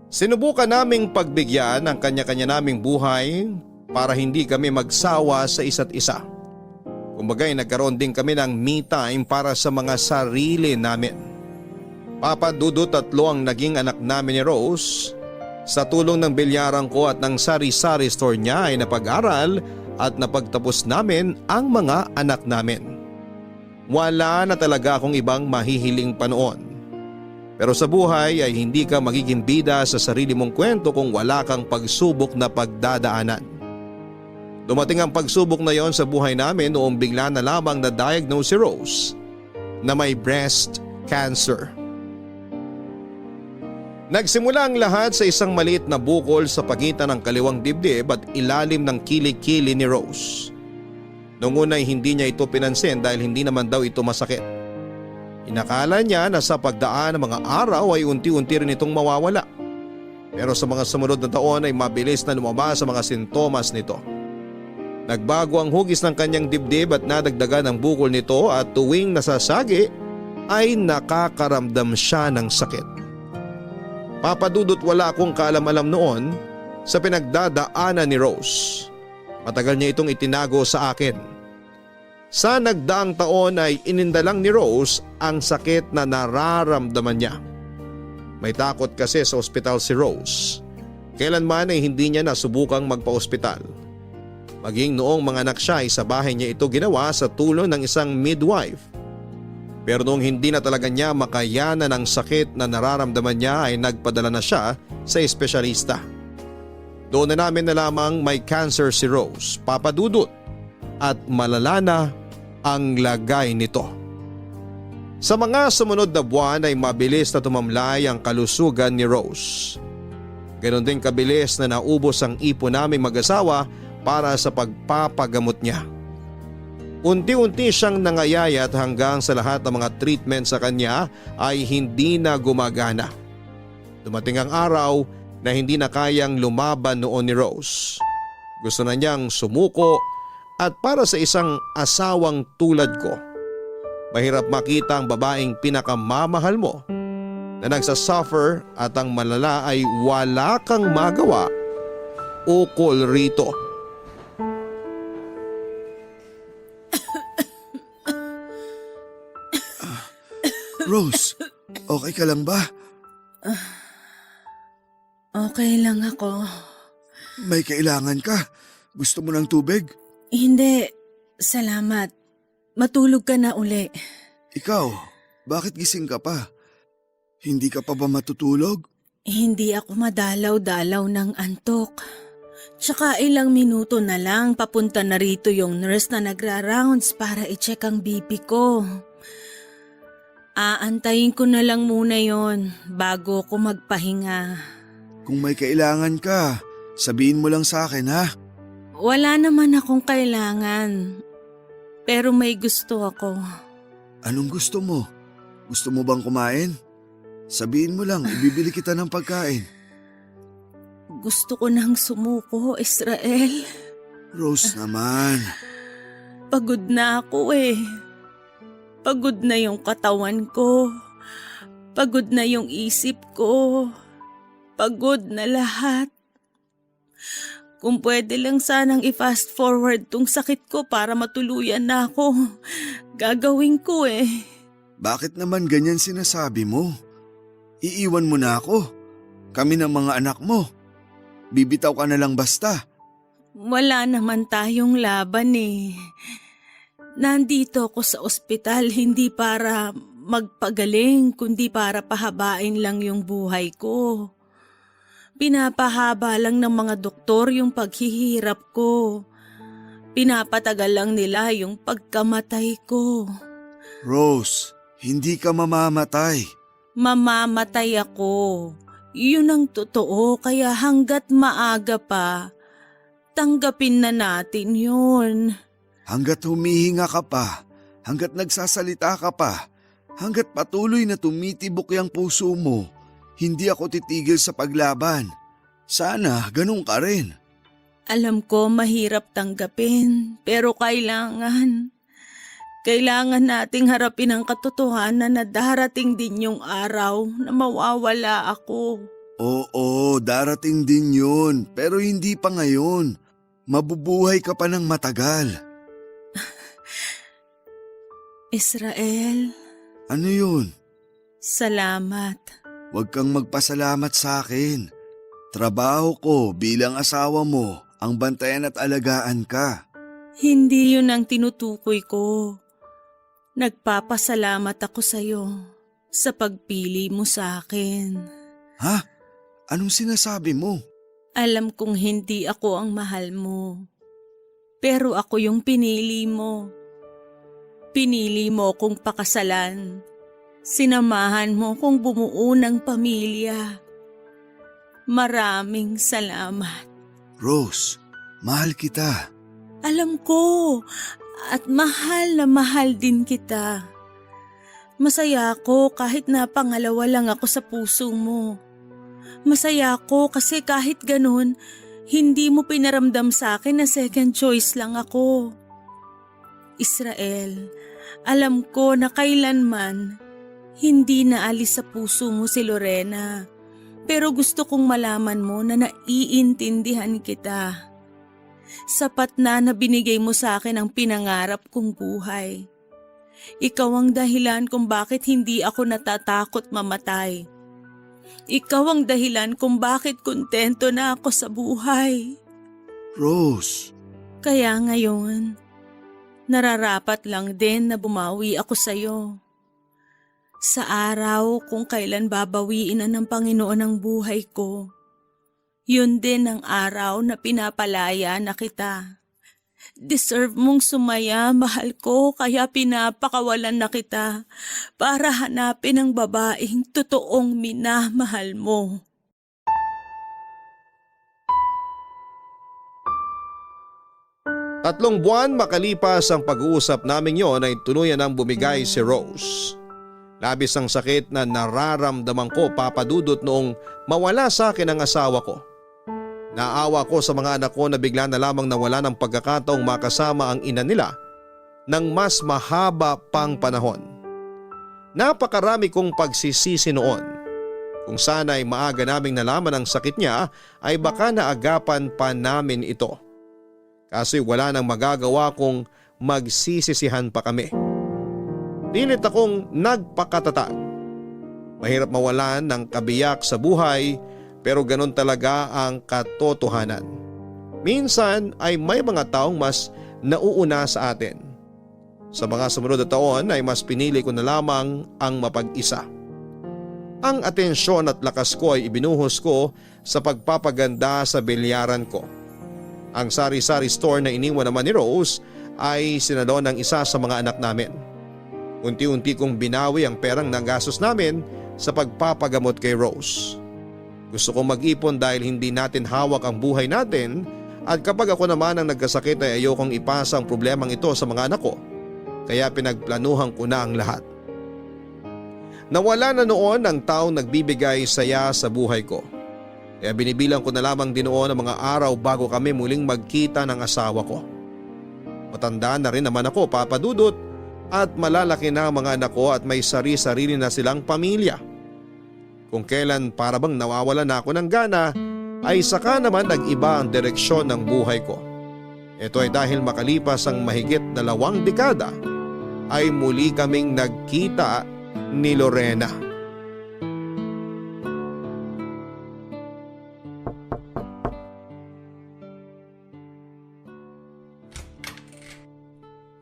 Sinubukan naming pagbigyan ang kanya-kanya naming buhay para hindi kami magsawa sa isa't isa. Kumbaga'y nagkaroon din kami ng me time para sa mga sarili namin. Papa Dudut, 3 ang naging anak namin ni Rose. Sa tulong ng bilyaran ko at ng sari-sari store niya ay napag-aral at napagtapos namin ang mga anak namin. Wala na talaga akong ibang mahihiling pa noon. Pero sa buhay ay hindi ka magiging bida sa sarili mong kwento kung wala kang pagsubok na pagdadaanan. Dumating ang pagsubok na yon sa buhay namin noong bigla na lamang na-diagnose si Rose na may breast cancer. Nagsimula ang lahat sa isang maliit na bukol sa pagitan ng kaliwang dibdib at ilalim ng kilikili ni Rose. Noong una ay hindi niya ito pinansin dahil hindi naman daw ito masakit. Inakala niya na sa pagdaan ng mga araw ay unti-unti rin itong mawawala. Pero sa mga sumunod na taon ay mabilis na lumabas sa mga sintomas nito. Nagbago ang hugis ng kanyang dibdib at nadagdagan ang bukol nito at tuwing nasasagi ay nakakaramdam siya ng sakit. Papadudot, wala akong kaalam-alam noon sa pinagdadaanan ni Rose. Matagal niya itong itinago sa akin. Sa nagdaang taon ay inindalang ni Rose ang sakit na nararamdaman niya. May takot kasi sa ospital si Rose. Kailanman ay hindi niya nasubukang magpa-ospital. Maging noong mga anak siya ay sa bahay niya ito ginawa sa tulong ng isang midwife. Pero noong hindi na talaga niya makayanan ang sakit na nararamdaman niya ay nagpadala na siya sa espesyalista. Doon na namin nalamang may cancer si Rose, Papa Dudut, at malala na ang lagay nito. Sa mga sumunod na buwan ay mabilis na tumamlay ang kalusugan ni Rose. Ganon din kabilis na naubos ang ipon naming mag-asawa para sa pagpapagamot niya. Unti-unti siyang nangayayat hanggang sa lahat ng mga treatment sa kanya ay hindi na gumagana. Dumating ang araw na hindi na kayang lumaban noon ni Rose. Gusto na niyang sumuko at para sa isang asawang tulad ko, mahirap makita ang babaeng pinakamamahal mo na nagsasuffer at ang malala ay wala kang magawa ukol rito. Rose, okay ka lang ba? Okay lang ako. May kailangan ka? Gusto mo ng tubig? Hindi, salamat. Matulog ka na uli. Ikaw, bakit gising ka pa? Hindi ka pa ba matutulog? Hindi ako madalaw-dalaw ng antok. Tsaka ilang minuto na lang papunta na rito yung nurse na nagra-rounds para i-check ang BP ko. Aantayin ko na lang muna yon bago ko magpahinga. Kung may kailangan ka, sabihin mo lang sa akin ha. Wala naman akong kailangan. Pero may gusto ako. Anong gusto mo? Gusto mo bang kumain? Sabihin mo lang, ibibili kita ng pagkain. Gusto ko nang sumuko, Israel. Rose naman. Pagod na ako eh. Pagod na yung katawan ko. Pagod na yung isip ko. Pagod na lahat. Kung pwede lang sanang i-fast forward tong sakit ko para matuluyan na ako, gagawin ko eh. Bakit naman ganyan sinasabi mo? Iiwan mo na ako. Kami ng mga anak mo. Bibitaw ka na lang basta. Wala naman tayong laban eh. Nandito ako sa ospital hindi para magpagaling kundi para pahabain lang yung buhay ko. Pinapahaba lang ng mga doktor yung paghihirap ko. Pinapatagal lang nila yung pagkamatay ko. Rose, hindi ka mamamatay. Mamamatay ako. Yun ang totoo kaya hanggat maaga pa, tanggapin na natin yun. Hanggat humihinga ka pa, hanggat nagsasalita ka pa, hanggat patuloy na tumitibok yung puso mo, hindi ako titigil sa paglaban. Sana ganun ka rin. Alam ko mahirap tanggapin, pero kailangan nating harapin ang katotohanan na darating din yung araw na mawawala ako. Oo, darating din yun, pero hindi pa ngayon. Mabubuhay ka pa ng matagal. Israel, Ano yun? salamat. Huwag kang magpasalamat sa akin. Trabaho ko bilang asawa mo ang bantayan at alagaan ka. Hindi yun ang tinutukoy ko. Nagpapasalamat ako sa'yo sa pagpili mo sa akin. Ha? Anong sinasabi mo? Alam kong hindi ako ang mahal mo. Pero ako yung pinili mo. Pinili mo kong pakasalan. Sinamahan mo kong bumuo ng pamilya. Maraming salamat. Rose, mahal kita. Alam ko at mahal na mahal din kita. Masaya ako kahit na pangalawa lang ako sa puso mo. Masaya ako kasi kahit ganun, hindi mo pinaramdam sa akin na second choice lang ako. Israel, alam ko na kailanman hindi naalis sa puso mo si Lorena. Pero gusto kong malaman mo na naiintindihan kita. Sapat na binigay mo sa akin ang pinangarap kong buhay. Ikaw ang dahilan kung bakit hindi ako natatakot mamatay. Ikaw ang dahilan kung bakit kontento na ako sa buhay. Rose, Kaya ngayon, nararapat lang din na bumawi ako sa'yo. Sa araw kung kailan babawiin na ng Panginoon ang buhay ko, yun din ang araw na pinapalaya na kita. Deserve mong sumaya, mahal ko, kaya pinapakawalan na kita para hanapin ang babaeng totoong minamahal mo. Tatlong buwan makalipas ang pag-uusap namin yon ay tuluyan ang bumigay si Rose. Labis ang sakit na nararamdaman ko, Papa Dudut, noong mawala sa akin ang asawa ko. Naawa ko sa mga anak ko na bigla na lamang nawala ng pagkakataong makasama ang ina nila ng mas mahaba pang panahon. Napakarami kong pagsisisi noon. Kung sana ay maaga naming nalaman ang sakit niya ay baka naagapan pa namin ito. Kasi wala nang magagawa kung magsisisihan pa kami. Pilit akong nagpakatatag. Mahirap mawalan ng kabiyak sa buhay pero ganun talaga ang katotohanan. Minsan ay may mga taong mas nauuna sa atin. Sa mga sumunod na taon ay mas pinili ko na lamang ang mapag-isa. Ang atensyon at lakas ko ay ibinuhos ko sa pagpapaganda sa bilyaran ko. Ang sari-sari store na iniwan naman ni Rose ay sinalo ng isa sa mga anak namin. Unti-unti kong binawi ang perang nagastos namin sa pagpapagamot kay Rose. Gusto kong mag-ipon dahil hindi natin hawak ang buhay natin at kapag ako naman ang nagkasakit ay ayokong ipasa ang problemang ito sa mga anak ko. Kaya pinagplanuhan ko na ang lahat. Nawala na noon ang taong nagbibigay saya sa buhay ko. Kaya binibilang ko na lamang din noon ang mga araw bago kami muling magkita ng asawa ko. Matanda na rin naman ako, Papa Dudut, at malalaki na ang mga anak ko at may sari-sarili na silang pamilya. Kung kailan para bang nawawala na ako ng gana, ay saka naman nag-iba ang direksyon ng buhay ko. Ito ay dahil makalipas ang mahigit 2 dekada ay muli kaming nagkita ni Lorena.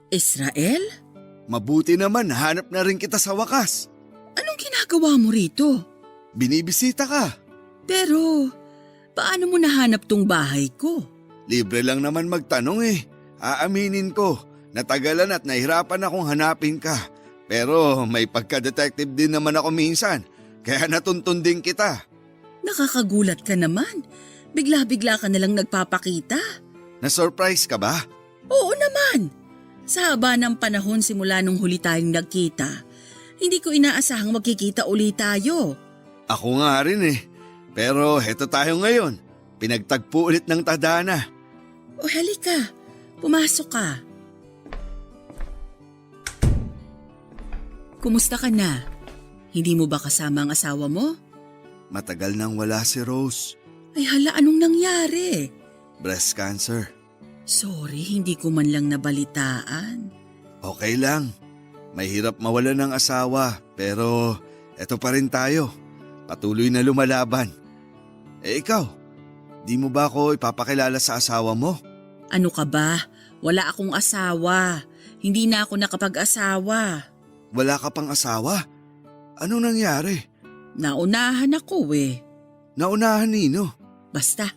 Israel? Mabuti naman, hanap na rin kita sa wakas. Anong ginagawa mo rito? Binibisita ka. Pero, paano mo nahanap tong bahay ko? Libre lang naman magtanong eh. Aaminin ko, natagalan at nahirapan akong hanapin ka. Pero may pagka-detective din naman ako minsan, kaya natuntun din kita. Nakakagulat ka naman. Bigla-bigla ka nalang nagpapakita. Na-surprise ka ba? Oo naman. Sa haba ng panahon simula nung huli tayong nagkita, hindi ko inaasahang magkikita ulit tayo. Ako nga rin eh. Pero heto tayo ngayon. Pinagtagpo ulit ng tadhana. O halika, pumasok ka. Kumusta ka na? Hindi mo ba kasama ang asawa mo? Matagal nang wala si Rose. Ay hala, anong nangyari? Breast cancer. Sorry, hindi ko man lang nabalitaan. Okay lang. Mahirap mawala ng asawa pero eto pa rin tayo. Patuloy na lumalaban. Eh ikaw, di mo ba ako ipapakilala sa asawa mo? Ano ka ba? Wala akong asawa. Hindi na ako nakapag-asawa. Wala ka pang asawa? Anong nangyari? Naunahan ako eh. Naunahan nino? Basta,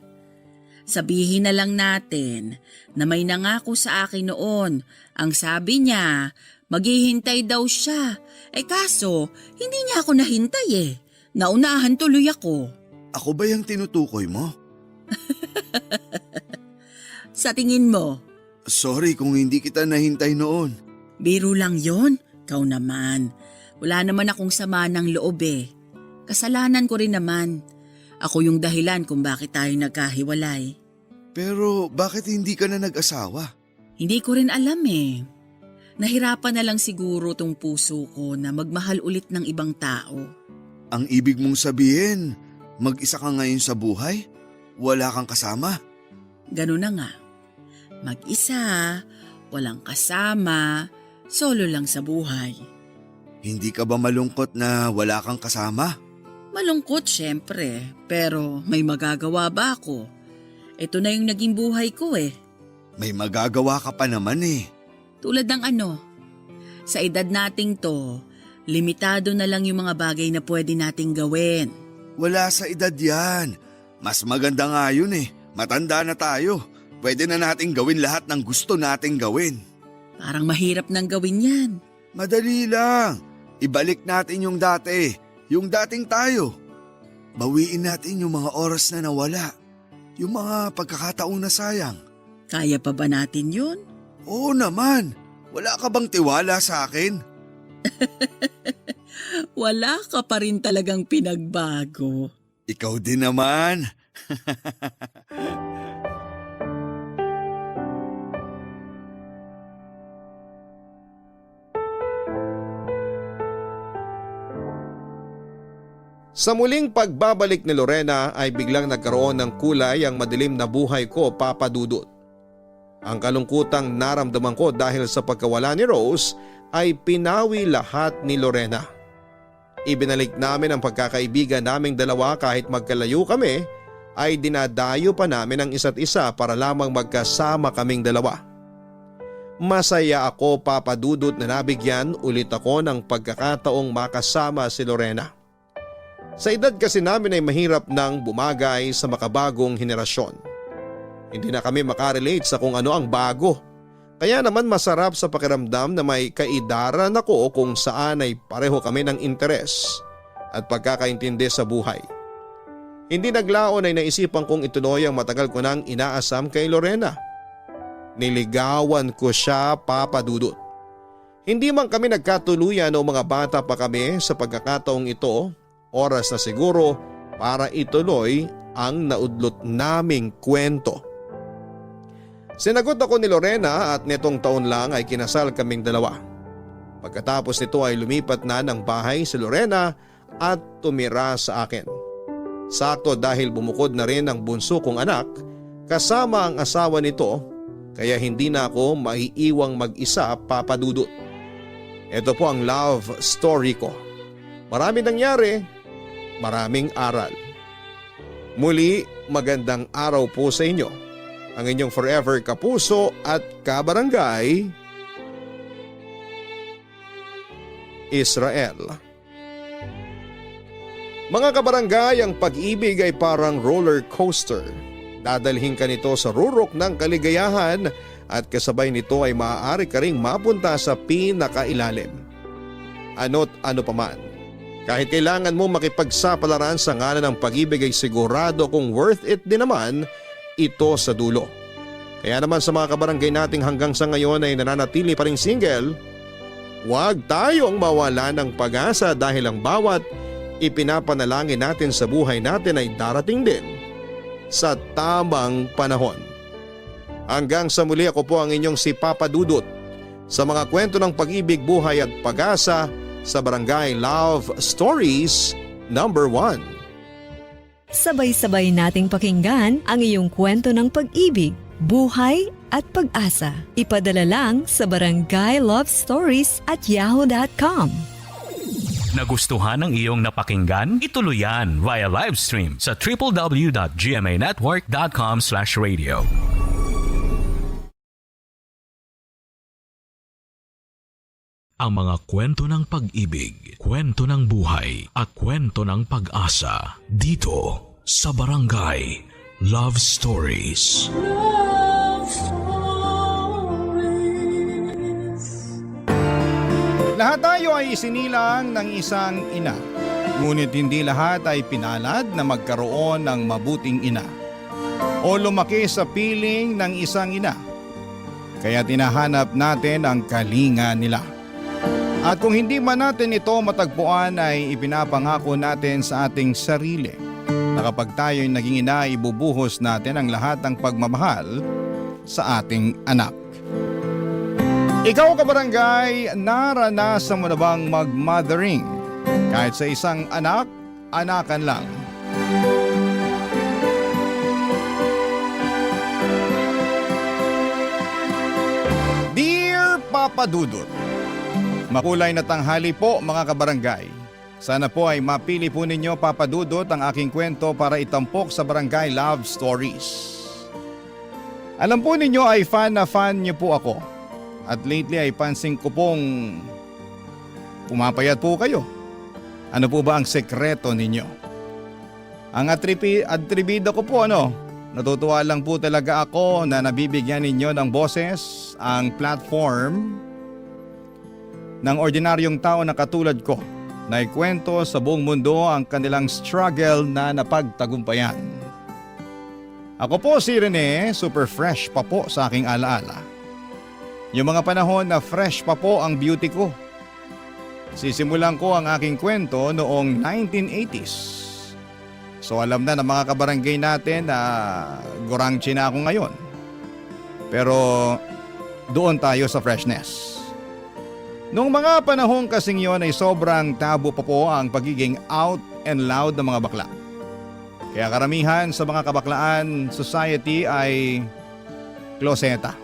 sabihin na lang natin na may nangako sa akin noon. Ang sabi niya, maghihintay daw siya. Eh kaso, hindi niya ako nahintay eh. Naunahan tuloy ako. Ako ba yung tinutukoy mo? Sa tingin mo, Sorry kung hindi kita nahintay noon. biro lang yon. Kau naman. Wala naman akong sama ng loob eh. Kasalanan ko rin naman. Ako yung dahilan kung bakit tayo nagkahiwalay. Pero bakit hindi ka na nag-asawa? Hindi ko rin alam eh. Nahirapan na lang siguro tong puso ko na magmahal ulit ng ibang tao. Ang ibig mong sabihin, mag-isa ka ngayon sa buhay? Wala kang kasama? Ganun na nga. Mag-isa, walang kasama, solo lang sa buhay. Hindi ka ba malungkot na wala kang kasama? Malungkot syempre, pero may magagawa ba ako? Ito na yung naging buhay ko eh. May magagawa ka pa naman eh. Tulad ng ano? Sa edad nating to, limitado na lang yung mga bagay na pwede nating gawin. Wala sa edad yan. Mas maganda nga yun eh. Matanda na tayo. Pwede na nating gawin lahat ng gusto nating gawin. Parang mahirap nang gawin yan. Madali lang. Ibalik natin yung dati. Yung dating tayo. Bawiin natin yung mga oras na nawala. Yung mga pagkakataong nasayang. Kaya pa ba natin yun? Oo naman. Wala ka bang tiwala sa akin? Wala ka pa rin talagang pinagbago. Ikaw din naman. Sa muling pagbabalik ni Lorena ay biglang nagkaroon ng kulay ang madilim na buhay ko, Papa Dudut. Ang kalungkutang naramdaman ko dahil sa pagkawala ni Rose ay pinawi lahat ni Lorena. Ibinalik namin ang pagkakaibigan naming dalawa kahit magkalayo kami ay dinadayo pa namin ang isa't isa para lamang magkasama kaming dalawa. Masaya ako, Papa Dudut, na nabigyan ulit ako ng pagkakataong makasama si Lorena. Sa edad kasi namin ay mahirap nang bumagay sa makabagong henerasyon. Hindi na kami makarelate sa kung ano ang bago. Kaya naman masarap sa pakiramdam na may kaidaran ako kung saan ay pareho kami ng interes at pagkakaintindi sa buhay. Hindi naglaon ay naisipan kong ituloy ang matagal ko nang inaasam kay Lorena. Niligawan ko siya, Papa Dudut. Hindi man kami nagkatuluyan o mga bata pa kami sa pagkakataong ito. Oras na siguro para ituloy ang naudlot naming kwento. Sinagot ako ni Lorena at netong taon lang ay kinasal kaming dalawa. Pagkatapos nito ay lumipat na ng bahay si Lorena at tumira sa akin. Sakto dahil bumukod na rin ang bunso kong anak kasama ang asawa nito kaya hindi na ako maiiwang mag-isa, Papa Dudut. Ito po ang love story ko. Maraming nangyari, maraming aral. Muli, magandang araw po sa inyo. Ang inyong forever kapuso at kabarangay, Israel. Mga kabarangay, ang pag-ibig ay parang roller coaster. Dadalhin ka nito sa rurok ng kaligayahan at kasabay nito ay maaari ka ring mapunta sa pinakailalim. Ano't ano paman. Kahit kailangan mo makipagsapalaran sa ngalan ng pag-ibig ay sigurado kung worth it din naman ito sa dulo. Kaya naman sa mga kabarangay nating hanggang sa ngayon ay nananatili pa ring single, huwag tayong mawala ng pag-asa dahil ang bawat ipinapanalangin natin sa buhay natin ay darating din sa tamang panahon. Hanggang sa muli, ako po ang inyong si Papa Dudut sa mga kwento ng pag-ibig, buhay at pag-asa sa Barangay Love Stories number 1. Sabay-sabay nating pakinggan ang iyong kwento ng pag-ibig, buhay at pag-asa. Ipadala lang sa barangaylovestories@yahoo.com. Nagustuhan ng iyong napakinggan? Ituloy yan via live stream sa www.gmanetwork.com/radio. Ang mga kwento ng pag-ibig, kwento ng buhay at kwento ng pag-asa dito sa Barangay Love Stories. Lahat tayo ay isinilang ng isang ina, ngunit hindi lahat ay pinalad na magkaroon ng mabuting ina o lumaki sa piling ng isang ina. Kaya tinahanap natin ang kalinga nila. At kung hindi man natin ito matagpuan ay ipinapangako natin sa ating sarili na kapag tayo'y naging ina, ibubuhos natin ang lahat ng pagmamahal sa ating anak. Ikaw kabarangay, naranasan mo na bang mag-mothering? Kahit sa isang anak, anakan lang. Dear Papa Dudut, makulay na tanghali po mga kabarangay. Sana po ay mapili po ninyo, Papa Dudut, ang aking kwento para itampok sa Barangay Love Stories. Alam po ninyo ay fan na fan niyo po ako. At lately ay pansin ko pong pumapayat po kayo. Ano po ba ang sekreto ninyo? Ang atribida ko po natutuwa lang po talaga ako na nabibigyan ninyo ng boses ang platform ng ordinaryong tao na katulad ko na ikwento sa buong mundo ang kanilang struggle na napagtagumpayan. Ako po si Rene, super fresh pa po sa aking alaala. Yung mga panahon na fresh pa po ang beauty ko. Sisimulan ko ang aking kwento noong 1980s. So alam na ng mga kabarangay natin na gurangchi na ako ngayon. Pero doon tayo sa freshness. Noong mga panahon kasing yon ay sobrang tabu pa po ang pagiging out and loud ng mga bakla. Kaya karamihan sa mga kabaklaan society ay kloseta.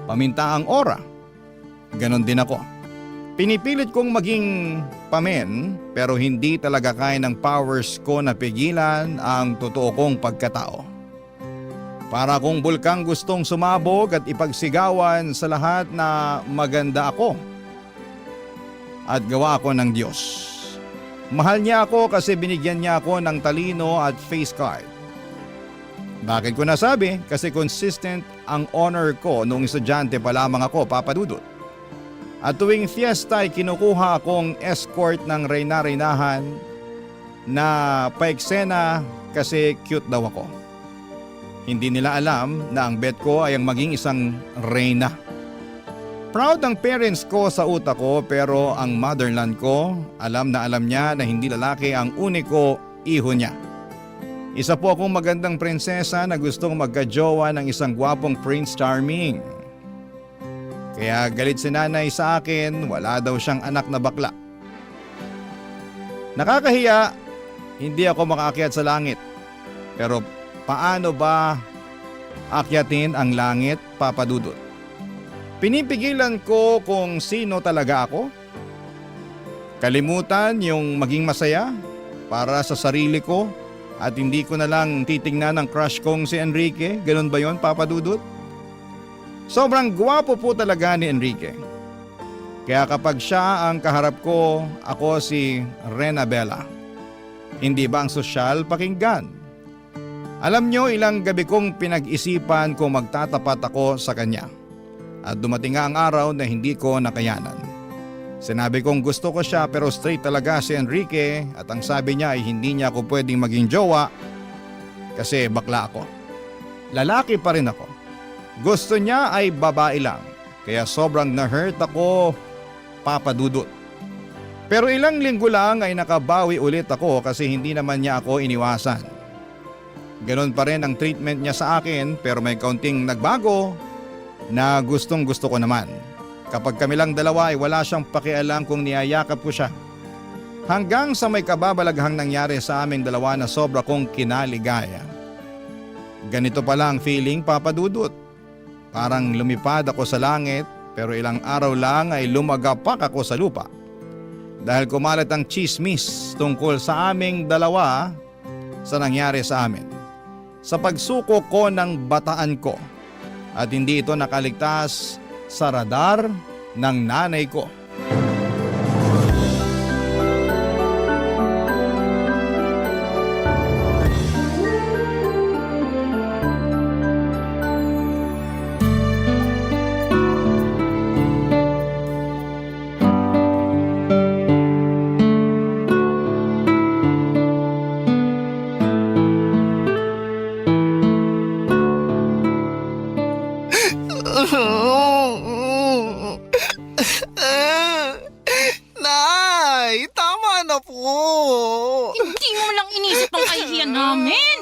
Paminta ang aura. Ganon din ako. Pinipilit kong maging pamen pero hindi talaga kaya ng powers ko na pigilan ang totoo kong pagkatao. Para kung bulkang gustong sumabog at ipagsigawan sa lahat na maganda ako. At gawa ako ng Diyos. Mahal niya ako kasi binigyan niya ako ng talino at face card. Bakit ko nasabi? Kasi consistent ang honor ko noong estudyante pa lamang ako, Papa Dudut. At tuwing fiesta ay kinukuha akong escort ng reyna-reynahan na paeksena kasi cute daw ako. Hindi nila alam na ang bet ko ay ang maging isang reyna. Proud ang parents ko sa utak ko pero ang motherland ko alam na alam niya na hindi lalaki ang uniko iho niya. Isa po akong magandang prinsesa na gustong magkajowa ng isang gwapong Prince Charming. Kaya galit si nanay sa akin, wala daw siyang anak na bakla. Nakakahiya, hindi ako makaakyat sa langit. Pero paano ba akyatin ang langit, Papa Dudut? Pinipigilan ko kung sino talaga ako. Kalimutan yung maging masaya para sa sarili ko at hindi ko na lang titingnan ang crush kong si Enrique. Ganun ba yon, Papa Dudut? Sobrang gwapo po talaga ni Enrique. Kaya kapag siya ang kaharap ko, ako si Rena Bella. Hindi ba ang sosyal pakinggan? Alam nyo, ilang gabi kong pinag-isipan kung magtatapat ako sa kanya. At dumating nga ang araw na hindi ko nakayanan. Sinabi kong gusto ko siya pero straight talaga si Enrique at ang sabi niya ay hindi niya ako pwedeng maging jowa kasi bakla ako. Lalaki pa rin ako. Gusto niya ay babae lang kaya sobrang na-hurt ako, Papa Dudut. Pero ilang linggo lang ay nakabawi ulit ako kasi hindi naman niya ako iniwasan. Ganon pa rin ang treatment niya sa akin pero may kaunting nagbago na gustong gusto ko naman. Kapag kami lang dalawa ay wala siyang pakialam kung niyayakap ko siya. Hanggang sa may kababalaghang nangyari sa aming dalawa na sobra kong kinaligaya. Ganito pala ang feeling, Papa Dudut. Parang lumipad ako sa langit pero ilang araw lang ay lumagapak ako sa lupa. Dahil kumalat ang chismis tungkol sa aming dalawa sa nangyari sa amin. Sa pagsuko ko ng bataan ko at hindi ito nakaligtas sa radar ng nanay ko. Nay, tama na po. Hindi mo lang inisip ang kahihiyan namin.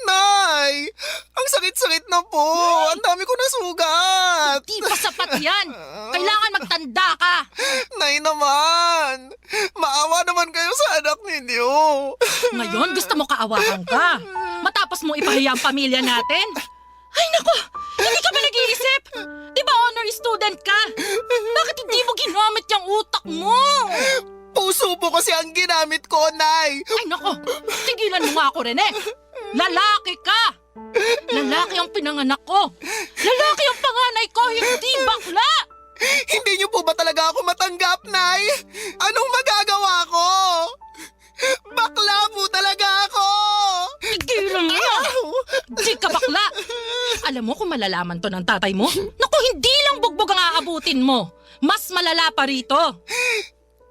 Nay, ang sakit-sakit na po. Ang dami ko na sugat. Di pa sapat yan. Kailangan magtanda ka. Nay naman, maawa naman kayo sa anak ninyo. Ngayon gusto mo kaawakan ka. Matapos mo ipahiya ang pamilya natin. Ay nako, hindi ka ba nag-iisip? Di ba honor student ka? Bakit hindi mo ginamit yung utak mo? Puso po kasi ang ginamit ko, Nay. Ay nako, tigilan mo nga ako rin eh. Lalaki ka! Lalaki ang pinanganak ko. Lalaki ang panganay ko, hindi bakla! Hindi niyo po ba talaga ako matanggap, Nay? Anong magagawa ko? Bakla po talaga ako! Tigilan mo na! Di ka bakla! Alam mo kung malalaman to ng tatay mo? Naku, hindi lang bugbog ang aabutin mo. Mas malala pa rito.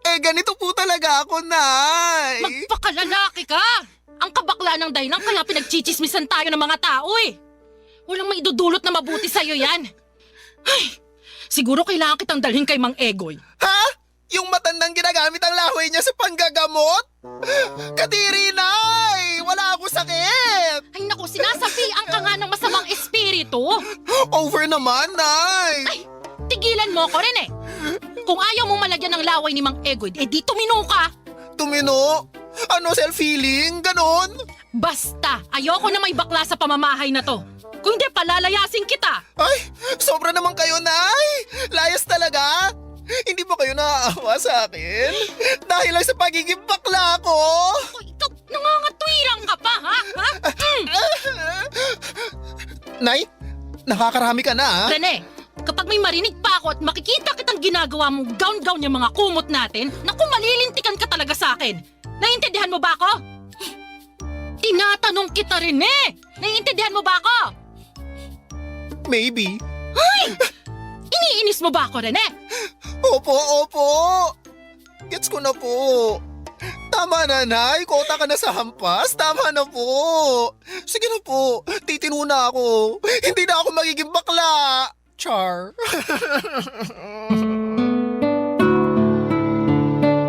Eh, ganito po talaga ako, Nay. Magpakalalaki ka! Ang kabakla ng dahilan kaya pinagchichismisan tayo ng mga tao eh. Walang maidudulot na mabuti sa'yo yan. Ay, siguro kailangan kitang dalhin kay Mang Egoy. Ha? Yung matandang ginagamit ang laway niya sa panggagamot? Kadiri, Nay! Wala akong sakit! Ay naku, sinasabihan ka nga ng masamang espiritu. Over naman, Nay! Ay, tigilan mo ko rin eh. Kung ayaw mong malagyan ng laway ni Mang Egoy, eh di tumino ka. Tumino? Ano, self-healing? Ganon? Basta, ayoko na may bakla sa pamamahay na to. Kung hindi, palalayasin kita. Ay, sobra naman kayo, Nay! Layas talaga! Hindi ba kayo naaawa sa akin? Dahil lang sa pagiging bakla ko! O, ikaw, nangangatwirang ka pa, ha? Nay, nakakarami ka na, ha? Rene, kapag may marinig pa ako at makikita kitang ginagawa mong gown-gown yung mga kumot natin, naku, malilintikan ka talaga sa akin. Naiintindihan mo ba ako? Tinatanong kita, Rene! Naiintindihan mo ba ako? Maybe. Ay! Iniinis mo ba ako, Rene? Opo, opo. Gets ko na po. Tama na, Nay. Kota ka na sa hampas. Tama na po. Sige na po. Titino na ako. Hindi na ako magiging bakla. Char.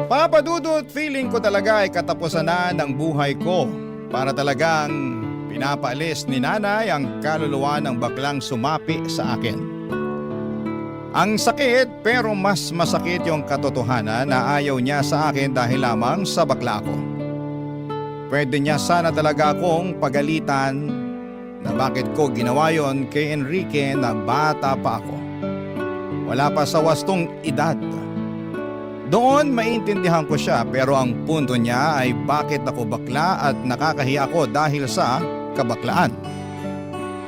Papa Dudut, feeling ko talaga ay katapusan na ng buhay ko. para talagang pinapaalis ni nanay ang kaluluwa ng baklang sumapi sa akin. Ang sakit pero mas masakit yung katotohanan na ayaw niya sa akin dahil lamang sa bakla ko. Pwede niya sana talaga akong pagalitan na bakit ko ginawa yon kay Enrique na bata pa ako. Wala pa sa wastong edad. Doon maintindihan ko siya pero ang punto niya ay bakit ako bakla at nakakahiya ako dahil sa kabaklaan.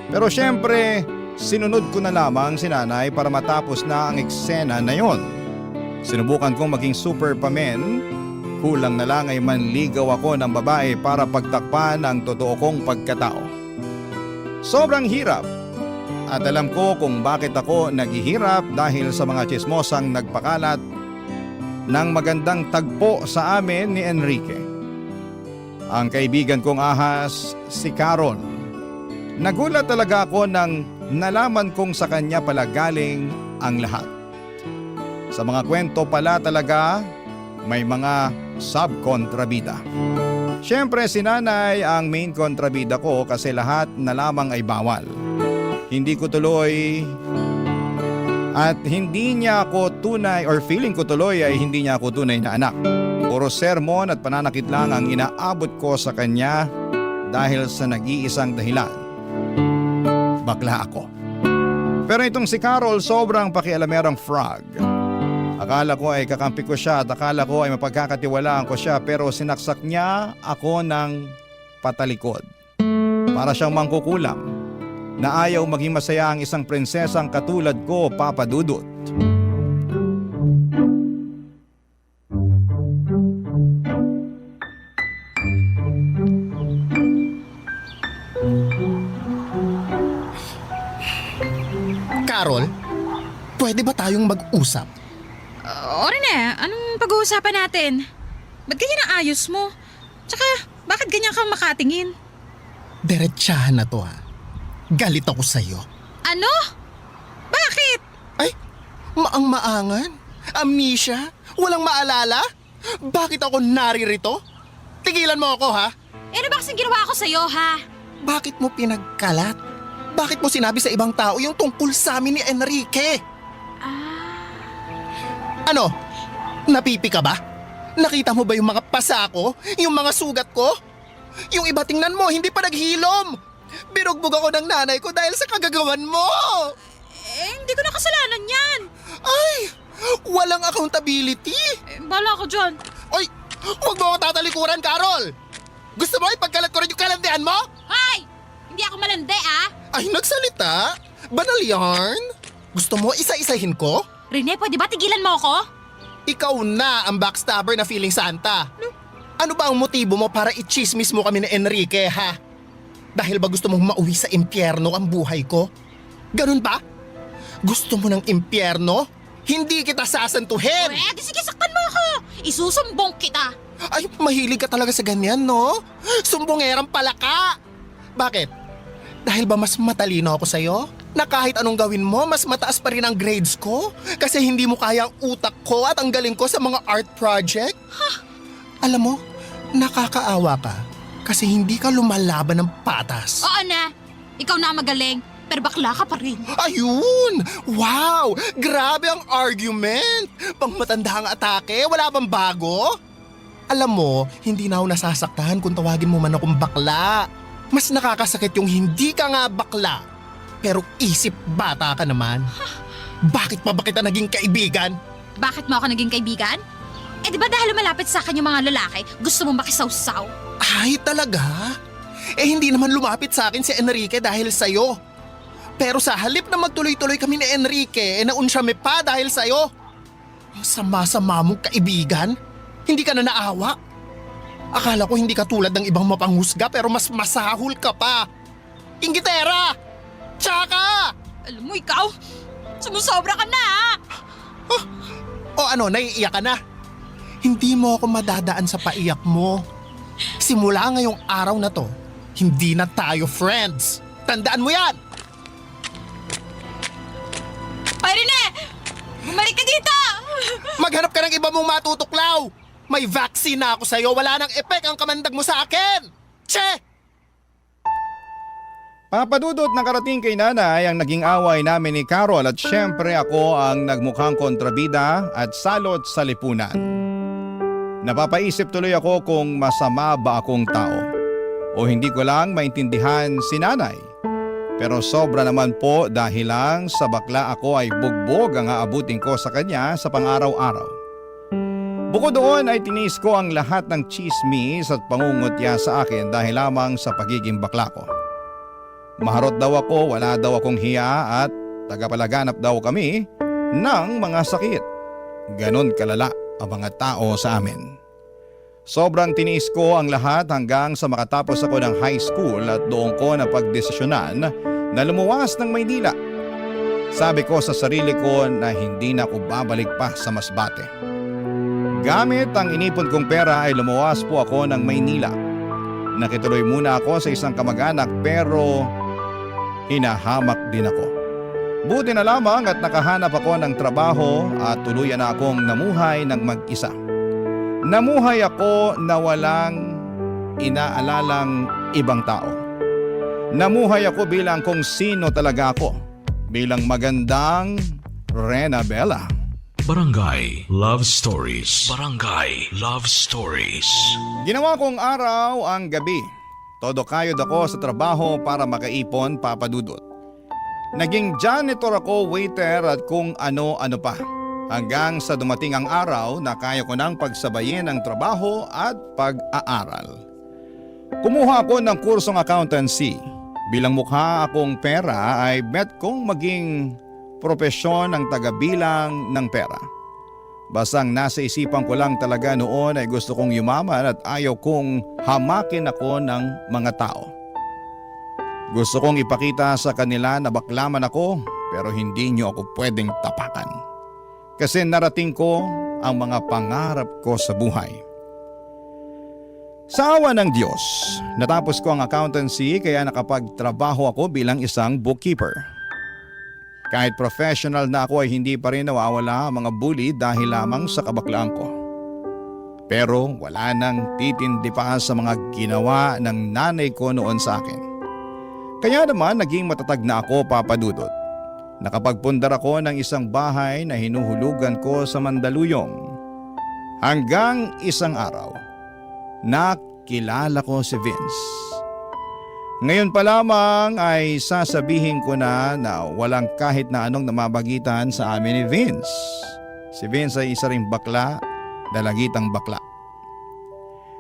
Pero syempre, sinunod ko na lamang si nanay para matapos na ang eksena na yon. Sinubukan kong maging super pamen, kulang na lang ay manligaw ako ng babae para pagtakpan ang totoo kong pagkatao. Sobrang hirap at alam ko kung bakit ako naghihirap dahil sa mga tsismosang nagpakalat ng magandang tagpo sa amin ni Enrique. Ang kaibigan kong ahas, si Carol. Nagulat talaga ako nang nalaman kong sa kanya pala galing ang lahat. Sa mga kwento pala talaga may mga subkontrabida. Siyempre si nanay ang main kontrabida ko kasi lahat na lamang ay bawal. Hindi ko tuloy at hindi niya ako tunay or feeling ko tuloy ay hindi niya ako tunay na anak. Puro sermon at pananakit lang ang inaabot ko sa kanya dahil sa nag-iisang dahilan. Bakla ako. Pero itong si Carol sobrang pakialamerang frog. Akala ko ay kakampi ko siya at akala ko ay mapagkakatiwalaan ko siya pero sinaksak niya ako ng patalikod. Para siyang mangkukulam na ayaw maging masaya ang isang prinsesang katulad ko, Papa Dudut. Carol, pwede ba tayong mag-usap? O Rene, anong pag-uusapan natin? Ba't ganyan ang ayos mo? Tsaka, bakit ganyan kang makatingin? Diretsahan na to ha. Galit ako sa'yo. Ano? Bakit? Ay, maang-maangan? Amnesia? Walang maalala? Bakit ako naririto? Tigilan mo ako ha? Ano ba kasing ginawa ko sa'yo, ha? Bakit mo pinagkalat? Bakit mo sinabi sa ibang tao yung tungkol sa amin ni Enrique? Ano? Napipi ka ba? Nakita mo ba yung mga pasa ko? Yung mga sugat ko? Yung iba tingnan mo, hindi pa naghilom. Binugbog ako ng nanay ko dahil sa kagagawan mo. Hindi ko na kasalanan yan. Ay, walang accountability. Bala ko dyan. Ay, huwag mo ako tatalikuran, Carol. Gusto mo ipagkalat ko rin yung kalandian mo? Hoy! Hindi ako malandi, ah. Ay, nagsalita? Banal yarn? Gusto mo isa-isahin ko? Rene, pwede ba tigilan mo ako? Ikaw na ang backstabber na feeling Santa. Ano ba ang motibo mo para i-chismis mo kami ni Enrique, ha? Dahil ba gusto mong mauwi sa impyerno ang buhay ko? Ganun ba? Gusto mo ng impyerno? Hindi kita sasantuhin! Di sige, saktan mo ako. Isusumbong kita. Ay, mahilig ka talaga sa ganyan, no? Sumbongerang pala ka! Bakit? Dahil ba mas matalino ako sa'yo? Na kahit anong gawin mo, mas mataas pa rin ang grades ko? Kasi hindi mo kaya ang utak ko at ang galing ko sa mga art project? Alam mo, nakakaawa ka kasi hindi ka lumalaban ng patas. Oo na. Ikaw na magaling. Pero bakla ka pa rin. Ayun! Wow! Grabe ang argument! Pang matanda ang atake, wala bang bago? Alam mo, hindi na ako nasasaktahan kung tawagin mo man akong bakla. Mas nakakasakit yung hindi ka nga bakla. Pero isip bata ka naman. Bakit pa ba kita naging kaibigan? Bakit mo ako naging kaibigan? Di ba dahil lumalapit sa akin yung mga lalaki, gusto mong makisawsaw? Ay, talaga? Hindi naman lumapit sa akin si Enrique dahil sa'yo. Pero sa halip na magtuloy-tuloy kami ni Enrique, naunsyame pa dahil sa'yo. Sama-sama mong kaibigan? Hindi ka na naawa? Akala ko hindi ka tulad ng ibang mapanghusga pero mas masahol ka pa. Inggitera! Tsaka! Alam mo ikaw, sumusobra ka na, ha? O ano, naiiyak ka na? Hindi mo ako madadaan sa paiyak mo. Simula ngayong araw na to, hindi na tayo friends. Tandaan mo yan! Ay, Rene! Bumalik ka dito! Maghanap ka ng iba mong matutuklaw! May vaccine na ako sa'yo, wala nang epek ang kamandag mo sa akin! Che! Papadudot na karating kay nanay ang naging away namin ni Carol at syempre ako ang nagmukhang kontrabida at salot sa lipunan. Napapaisip tuloy ako kung masama ba akong tao o hindi ko lang maintindihan si nanay. Pero sobra naman po dahil lang sa bakla ako ay bugbog ang aabutin ko sa kanya sa pang-araw-araw. Bukod doon ay tinis ko ang lahat ng chismis at pangungutya sa akin dahil lamang sa pagiging bakla ko. Maharot daw ako, wala daw akong hiya at tagapalaganap daw kami ng mga sakit. Ganon kalala ang mga tao sa amin. Sobrang tiniis ko ang lahat hanggang sa makatapos ako ng high school at doon ko napagdesisyonan na lumuwas ng Maynila. Sabi ko sa sarili ko na hindi na ako babalik pa sa Masbate. Gamit ang inipon kong pera ay lumuwas po ako ng Maynila. Nakituloy muna ako sa isang kamag-anak pero hinahamak din ako. Buti na lamang at nakahanap ako ng trabaho at tuluyan na akong namuhay ng mag-isa. Namuhay ako na walang inaalalang ibang tao. Namuhay ako bilang kung sino talaga ako. Bilang magandang Rena Bella. Barangay Love Stories. Barangay Love Stories. Ginawa kong araw ang gabi. Todo kayod ako sa trabaho para makaipon, papadudot. Naging janitor ako, waiter at kung ano-ano pa. Hanggang sa dumating ang araw na kaya ko nang pagsabayin ang trabaho at pag-aaral. Kumuha ako ng kursong accountancy. Bilang mukha akong pera ay bet kong maging propesyon ng tagabilang ng pera. Basang nasa isipan ko lang talaga noon ay gusto kong yumaman at ayaw kong hamakin ako ng mga tao. Gusto kong ipakita sa kanila na baklaman ako pero hindi niyo ako pwedeng tapakan. Kasi narating ko ang mga pangarap ko sa buhay. Sa awa ng Diyos, natapos ko ang accountancy kaya nakapagtrabaho ako bilang isang bookkeeper. Kahit professional na ako ay hindi pa rin nawawala ang mga bully dahil lamang sa kabaklaan ko. Pero wala nang titindi pa sa mga ginawa ng nanay ko noon sa akin. Kaya naman naging matatag na ako, papadudot. Nakapagpundar ako ng isang bahay na hinuhulugan ko sa Mandaluyong. Hanggang isang araw, nakilala ko si Vince. Ngayon pa lamang ay sasabihin ko na walang kahit na anong namabagitan sa amin ni Vince. Si Vince ay isa ring bakla, dalagitang bakla.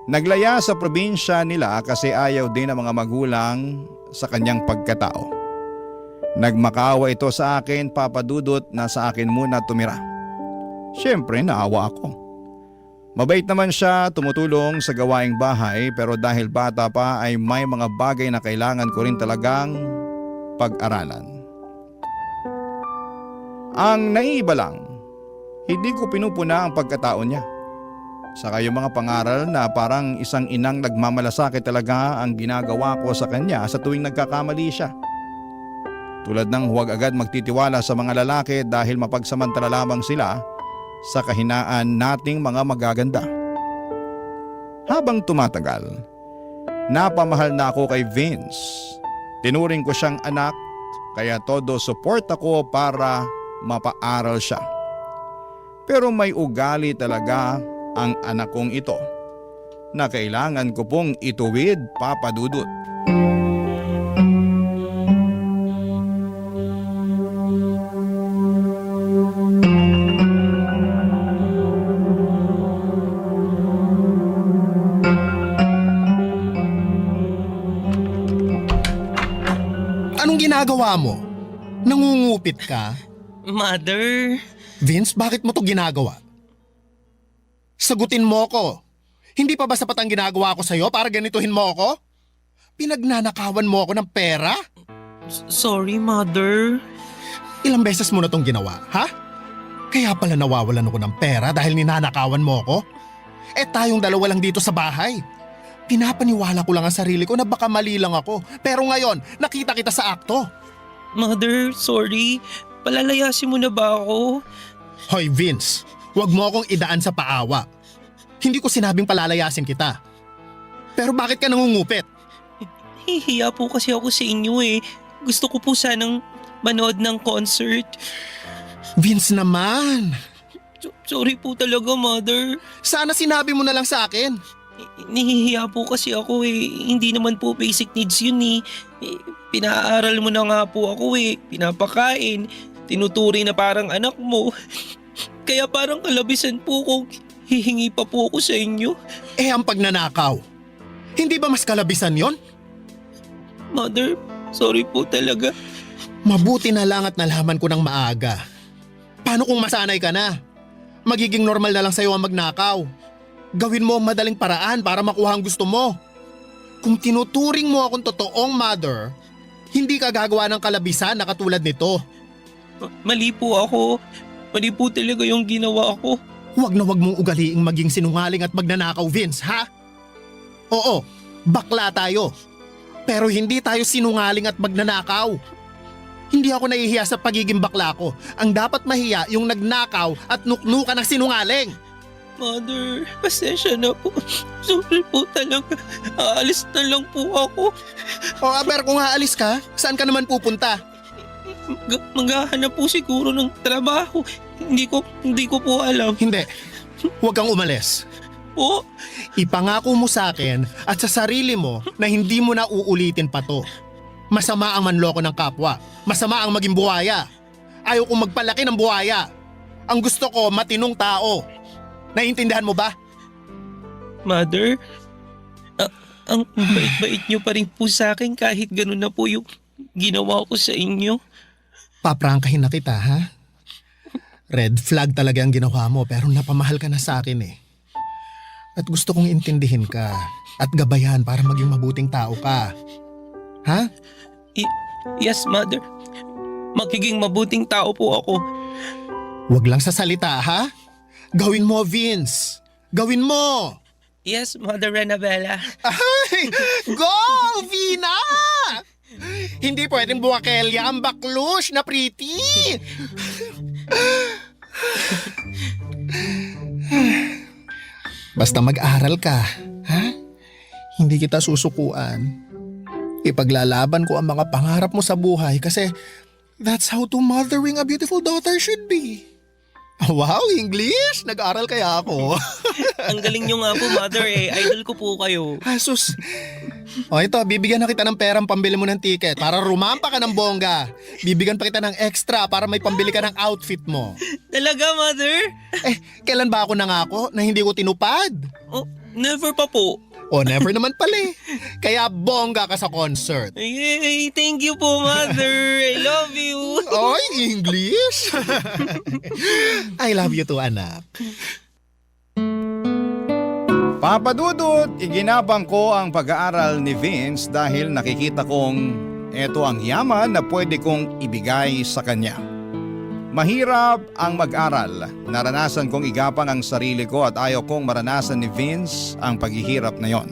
Naglaya sa probinsya nila kasi ayaw din ng mga magulang sa kanyang pagkatao. Nagmakawa ito sa akin, papadudot, na sa akin muna tumira. Siyempre naawa ako. Mabait naman siya, tumutulong sa gawaing bahay pero dahil bata pa ay may mga bagay na kailangan ko rin talagang pag-aralan. Ang naiiba lang, hindi ko pinupuna ang pagkatao niya. Saka yung mga pangaral na parang isang inang nagmamalasakit talaga ang ginagawa ko sa kanya sa tuwing nagkakamali siya. Tulad ng huwag agad magtitiwala sa mga lalaki dahil mapagsamantala lamang sila sa kahinaan nating mga magaganda. Habang tumatagal, napamahal na ako kay Vince. Tinuring ko siyang anak kaya todo support ako para mapaaral siya. Pero may ugali talaga ang anak kong ito na kailangan ko pong ituwid, papadudot. Anong ginagawa mo? Nangungupit ka? Mother. Vince, bakit mo to ginagawa? Sagutin mo ko. Hindi pa ba sapat ang ginagawa ko sa'yo para ganituhin mo ako? Pinagnanakawan mo ako ng pera? Sorry, Mother. Ilang beses mo na tong ginawa, ha? Kaya pala nawawalan ako ng pera dahil ninanakawan mo ako? Eh tayong dalawa lang dito sa bahay. Pinapaniwala ko lang ang sarili ko na baka mali lang ako. Pero ngayon, nakita kita sa akto. Mother, sorry. Palalayasin mo na ba ako? Hoy Vince, huwag mo akong idaan sa paawa. Hindi ko sinabing palalayasin kita. Pero bakit ka nangungupit? Hihiya po kasi ako sa inyo eh. Gusto ko po sanang manood ng concert. Vince naman. Sorry po talaga, Mother. Sana sinabi mo na lang sa akin. Nahihiya po kasi ako eh. Hindi naman po basic needs yun eh. Pinaaral mo na nga po ako eh. Pinapakain. Tinuturi na parang anak mo. Kaya parang kalabisan po kung hihingi pa po ako sa inyo. Eh ang pagnanakaw. Hindi ba mas kalabisan yon? Mother, sorry po talaga. Mabuti na lang at nalaman ko ng maaga. Paano kung masanay ka na? Magiging normal na lang sa'yo ang magnakaw. Gawin mo ang madaling paraan para makuha ang gusto mo. Kung tinuturing mo akong totoong mother, hindi ka gagawa ng kalabisan na katulad nito. Mali po ako. Mali po talaga yung ginawa ko. Huwag na huwag mong ugaliing maging sinungaling at magnanakaw, Vince, ha? Oo, bakla tayo. Pero hindi tayo sinungaling at magnanakaw. Hindi ako nahihiya sa pagiging bakla ko. Ang dapat mahiya yung nagnakaw at nuknukan ng sinungaling. Mother, pasensya na po. Sorry po talaga. Aalis na lang po ako. O aber kung aalis ka, saan ka naman pupunta? Maghahanap po siguro ng trabaho. Hindi ko po alam. Hindi, huwag kang umalis. Po? Ipangako mo sa akin at sa sarili mo na hindi mo na uulitin pa to. Masama ang manloko ng kapwa. Masama ang maging buhaya. Ayaw kong magpalaki ng buhaya. Ang gusto ko, matinong tao. Naiintindihan mo ba? Mother, ang bait-bait niyo pa rin po sa akin kahit ganun na po yung ginawa ko sa inyo. Paprangkahin na kita, ha? Red flag talaga ang ginawa mo pero napamahal ka na sa akin eh. At gusto kong intindihin ka at gabayan para maging mabuting tao ka. Ha? Yes, Mother. Magiging mabuting tao po ako. Huwag lang sa salita, ha? Gawin mo, Vince. Gawin mo! Yes, Mother Renabella. Ay! Go, Vina! Hindi pwedeng buwakelya ang baklush na pretty! Basta mag-aral ka, ha? Hindi kita susukuan. Ipaglalaban ko ang mga pangarap mo sa buhay kasi that's how to mothering a beautiful daughter should be. Wow, English? Nag-aral kaya ako? Ang galing nyo nga po, Mother eh. Idol ko po kayo. Asus. O ito, bibigyan na kita ng perang pambili mo ng ticket para rumampa ka ng bongga. Bibigyan pa kita ng extra para may pambili ka ng outfit mo. Talaga, Mother? Eh, kailan ba ako nangako na hindi ko tinupad? Oh, never pa po. O never naman pala eh. Kaya bongga ka sa concert. Yay! Thank you po, Mother. I love you. Oy, English? I love you too, anak. Papa Dudut, iginabang ko ang pag-aaral ni Vince dahil nakikita kong eto ang yaman na pwede kong ibigay sa kanya. Mahirap ang mag-aral. Naranasan kong igapang ang sarili ko at ayaw kong maranasan ni Vince ang paghihirap na yon.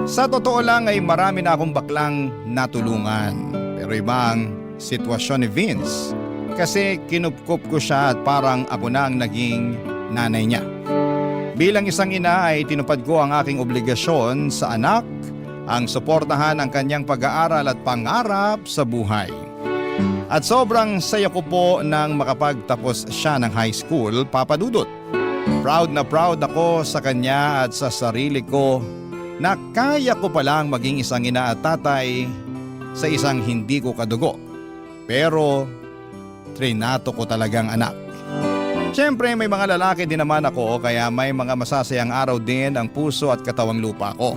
Sa totoo lang ay marami na akong baklang natulungan. Pero iba ang sitwasyon ni Vince. Kasi kinupkup ko siya at parang ako na ang naging nanay niya. Bilang isang ina ay tinupad ko ang aking obligasyon sa anak, ang suportahan ang kanyang pag-aaral at pangarap sa buhay. At sobrang saya ko po nang makapagtapos siya ng high school, Papa Dudut. Proud na proud ako sa kanya at sa sarili ko na kaya ko palang maging isang ina at tatay sa isang hindi ko kadugo. Pero trinato ko talagang anak. Siyempre may mga lalaki din naman ako kaya may mga masasayang araw din ang puso at katawang lupa ko.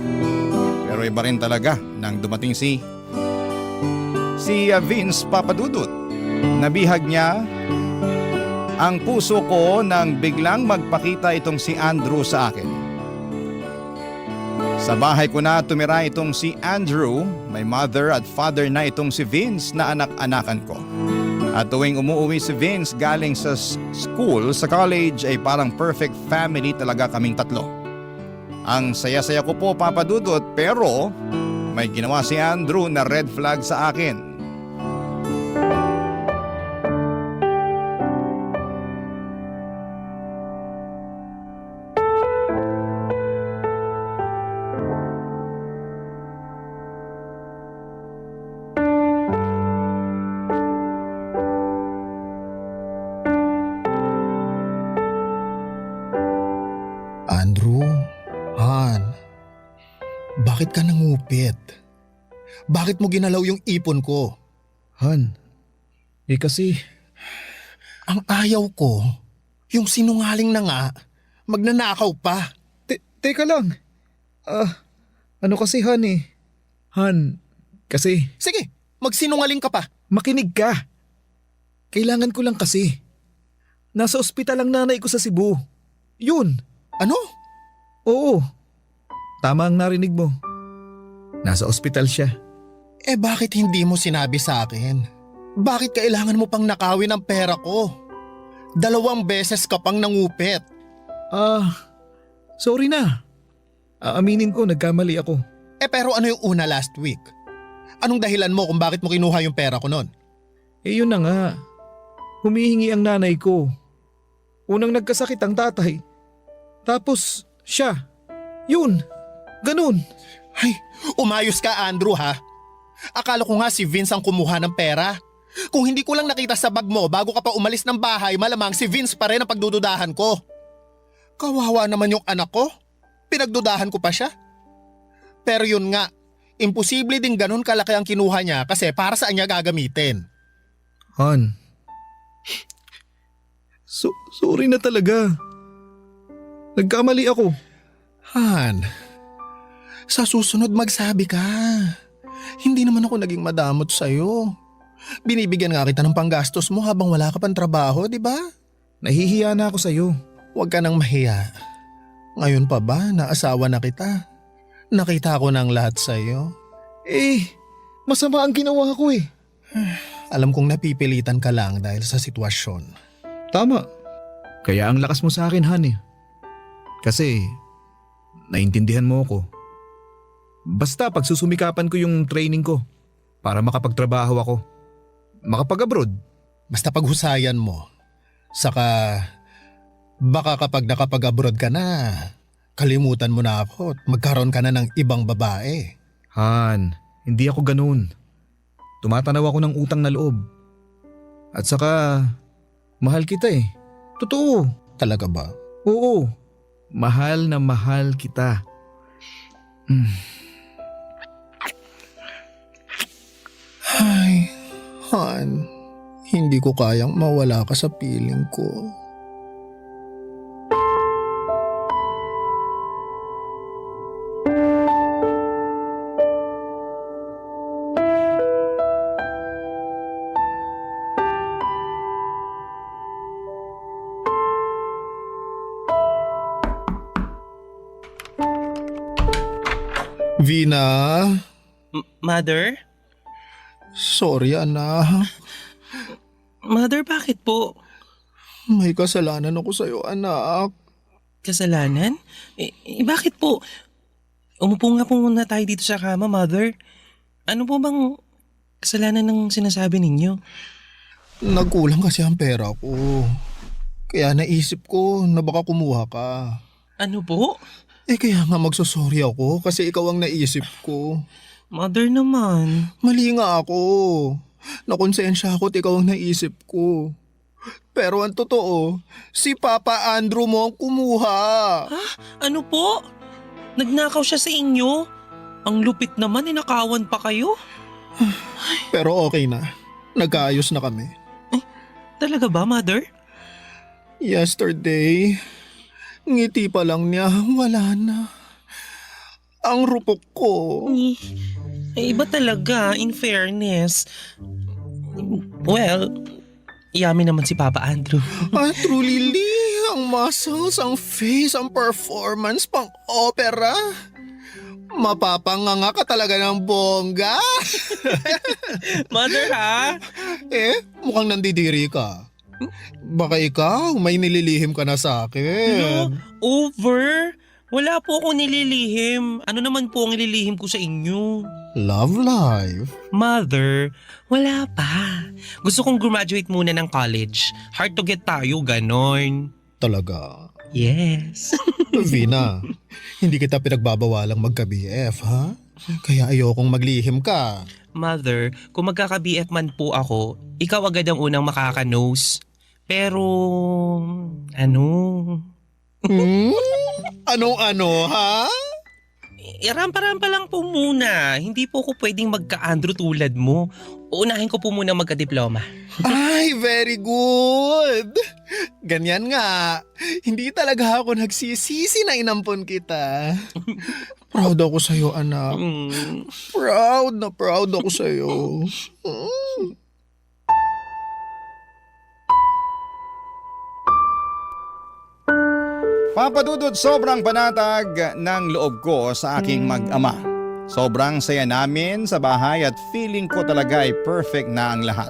Pero iba rin talaga nang dumating si Vince, Papa Dudut. Nabihag niya ang puso ko nang biglang magpakita itong si Andrew sa akin. Sa bahay ko na tumira itong si Andrew, may mother at father na itong si Vince na anak-anakan ko. At tuwing umuwi si Vince galing sa school, sa college ay parang perfect family talaga kaming tatlo. Ang saya-saya ko po, Papa Dudut, pero may ginawa si Andrew na red flag sa akin. Andrew, Han, bakit ka nangupit? Bakit mo ginalaw yung ipon ko? Han, kasi Ang ayaw ko, yung sinungaling na nga, magnanakaw pa. teka lang. Ano kasi Han eh? Han, kasi Sige, magsinungaling ka pa. makinig ka. Kailangan ko lang kasi. Nasa ospital ang nanay ko sa Cebu. Yun. Ano? Oo. Tama ang narinig mo. Nasa ospital siya. Eh bakit hindi mo sinabi sa akin? Bakit kailangan mo pang nakawin ang pera ko? 2 beses ka pang nangupit. Sorry na. Aaminin ko, nagkamali ako. Eh pero ano yung una last week? Anong dahilan mo kung bakit mo kinuha yung pera ko nun? Yun na nga. Humihingi ang nanay ko. Unang nagkasakit ang tatay. Tapos siya. Yun. Ganun. Ay, umayos ka Andrew ha. Akala ko nga si Vince ang kumuha ng pera. Kung hindi ko lang nakita sa bag mo bago ka pa umalis ng bahay, malamang si Vince pa rin ang pagdududahan ko. Kawawa naman yung anak ko. Pinagdudahan ko pa siya. Pero yun nga, imposible ding ganun kalaki ang kinuha niya kasi para saan niya gagamitin. Han. Sorry na talaga. Nagkamali ako. Han, sa susunod magsabi ka. Hindi naman ako naging madamot sa'yo. Binibigyan nga kita ng panggastos mo habang wala ka pang trabaho, di ba? Nahihiya na ako sa'yo. Huwag ka nang mahiya. Ngayon pa ba na asawa na kita? Nakita ko ng lahat sa'yo. Masama ang ginawa ko eh. Alam kong napipilitan ka lang dahil sa sitwasyon. Tama. Kaya ang lakas mo sa akin, Han eh. Kasi, naintindihan mo ako. Basta pagsusumikapan ko yung training ko para makapagtrabaho ako. Makapag-abroad. Basta paghusayan mo. Saka, baka kapag nakapag-abroad ka na, kalimutan mo na ako at magkaroon ka na ng ibang babae. Han, hindi ako ganun. Tumatanaw ako ng utang na loob. At saka, mahal kita eh. Totoo. Talaga ba? Oo. Mahal na mahal kita. Ay, Han, hindi ko kayang mawala ka sa piling ko. Vina? Mother? Sorry anak. Mother, bakit po? May kasalanan ako sa'yo anak. Kasalanan? Bakit po? Umupo nga po muna tayo dito sa kama, Mother. Ano po bang kasalanan ng sinasabi ninyo? Nagkulang kasi ang pera ko. Kaya naisip ko na baka kumuha ka. Ano po? Kaya nga magsosorry ako kasi ikaw ang naisip ko. Mother naman. Mali nga ako. Nakonsensya ako at ikaw ang naisip ko. Pero ang totoo, si Papa Andrew mo ang kumuha. Ha? Ano po? Nagnakaw siya sa inyo? Ang lupit naman, inakawan pa kayo? Pero okay na. Nagkaayos na kami. Talaga ba, Mother? Yesterday, ngiti pa lang niya, wala na. Ang rupok ko. Iba talaga, in fairness. Well, yummy naman si Papa Andrew. Truly, ang muscles, ang face, ang performance, pang opera. Mapapanganga ka talaga ng bongga. Mother, ha? Mukhang nandidiri ka. Baka ikaw, may nililihim ka na sa akin. Over? Wala po akong nililihim. Ano naman po ang nililihim ko sa inyo? Love life. Mother, wala pa. Gusto kong graduate muna ng college. Hard to get tayo, ganon. Talaga? Yes. Vina, hindi kita pinagbabawalang magka-BF, ha? Kaya ayokong maglihim ka. Mother, kung magkaka-BF man po ako, ikaw agad ang unang makaka-nose. Pero, ano? Ano, ha? Rampa-rampa lang po muna. Hindi po ako pwedeng magka-Andrew tulad mo. Uunahin ko po muna magka-diploma. Ay, very good. Ganyan nga. Hindi talaga ako nagsisisi na inampon kita. Proud ako sa'yo, anak. Proud na proud ako sa'yo. Papa Dudut, sobrang panatag ng loob ko sa aking mag-ama. Sobrang saya namin sa bahay at feeling ko talaga ay perfect na ang lahat.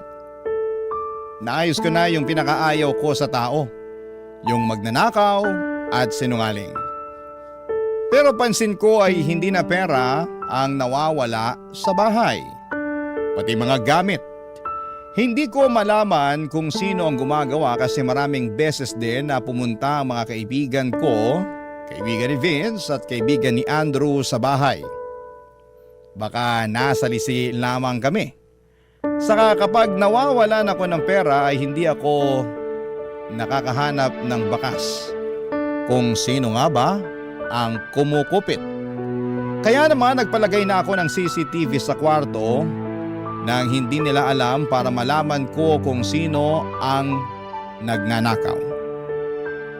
Naayos ko na yung pinakaayaw ko sa tao, yung magnanakaw at sinungaling. Pero pansin ko ay hindi na pera ang nawawala sa bahay, pati mga gamit. Hindi ko malaman kung sino ang gumagawa kasi maraming beses din na pumunta ang mga kaibigan ko, kaibigan ni Vince at kaibigan ni Andrew sa bahay. Baka nasalisi lamang kami. Saka kapag nawawalan ako ng pera ay hindi ako nakakahanap ng bakas. Kung sino nga ba ang kumukupit. Kaya naman nagpalagay na ako ng CCTV sa kwarto nang hindi nila alam para malaman ko kung sino ang nagnanakaw.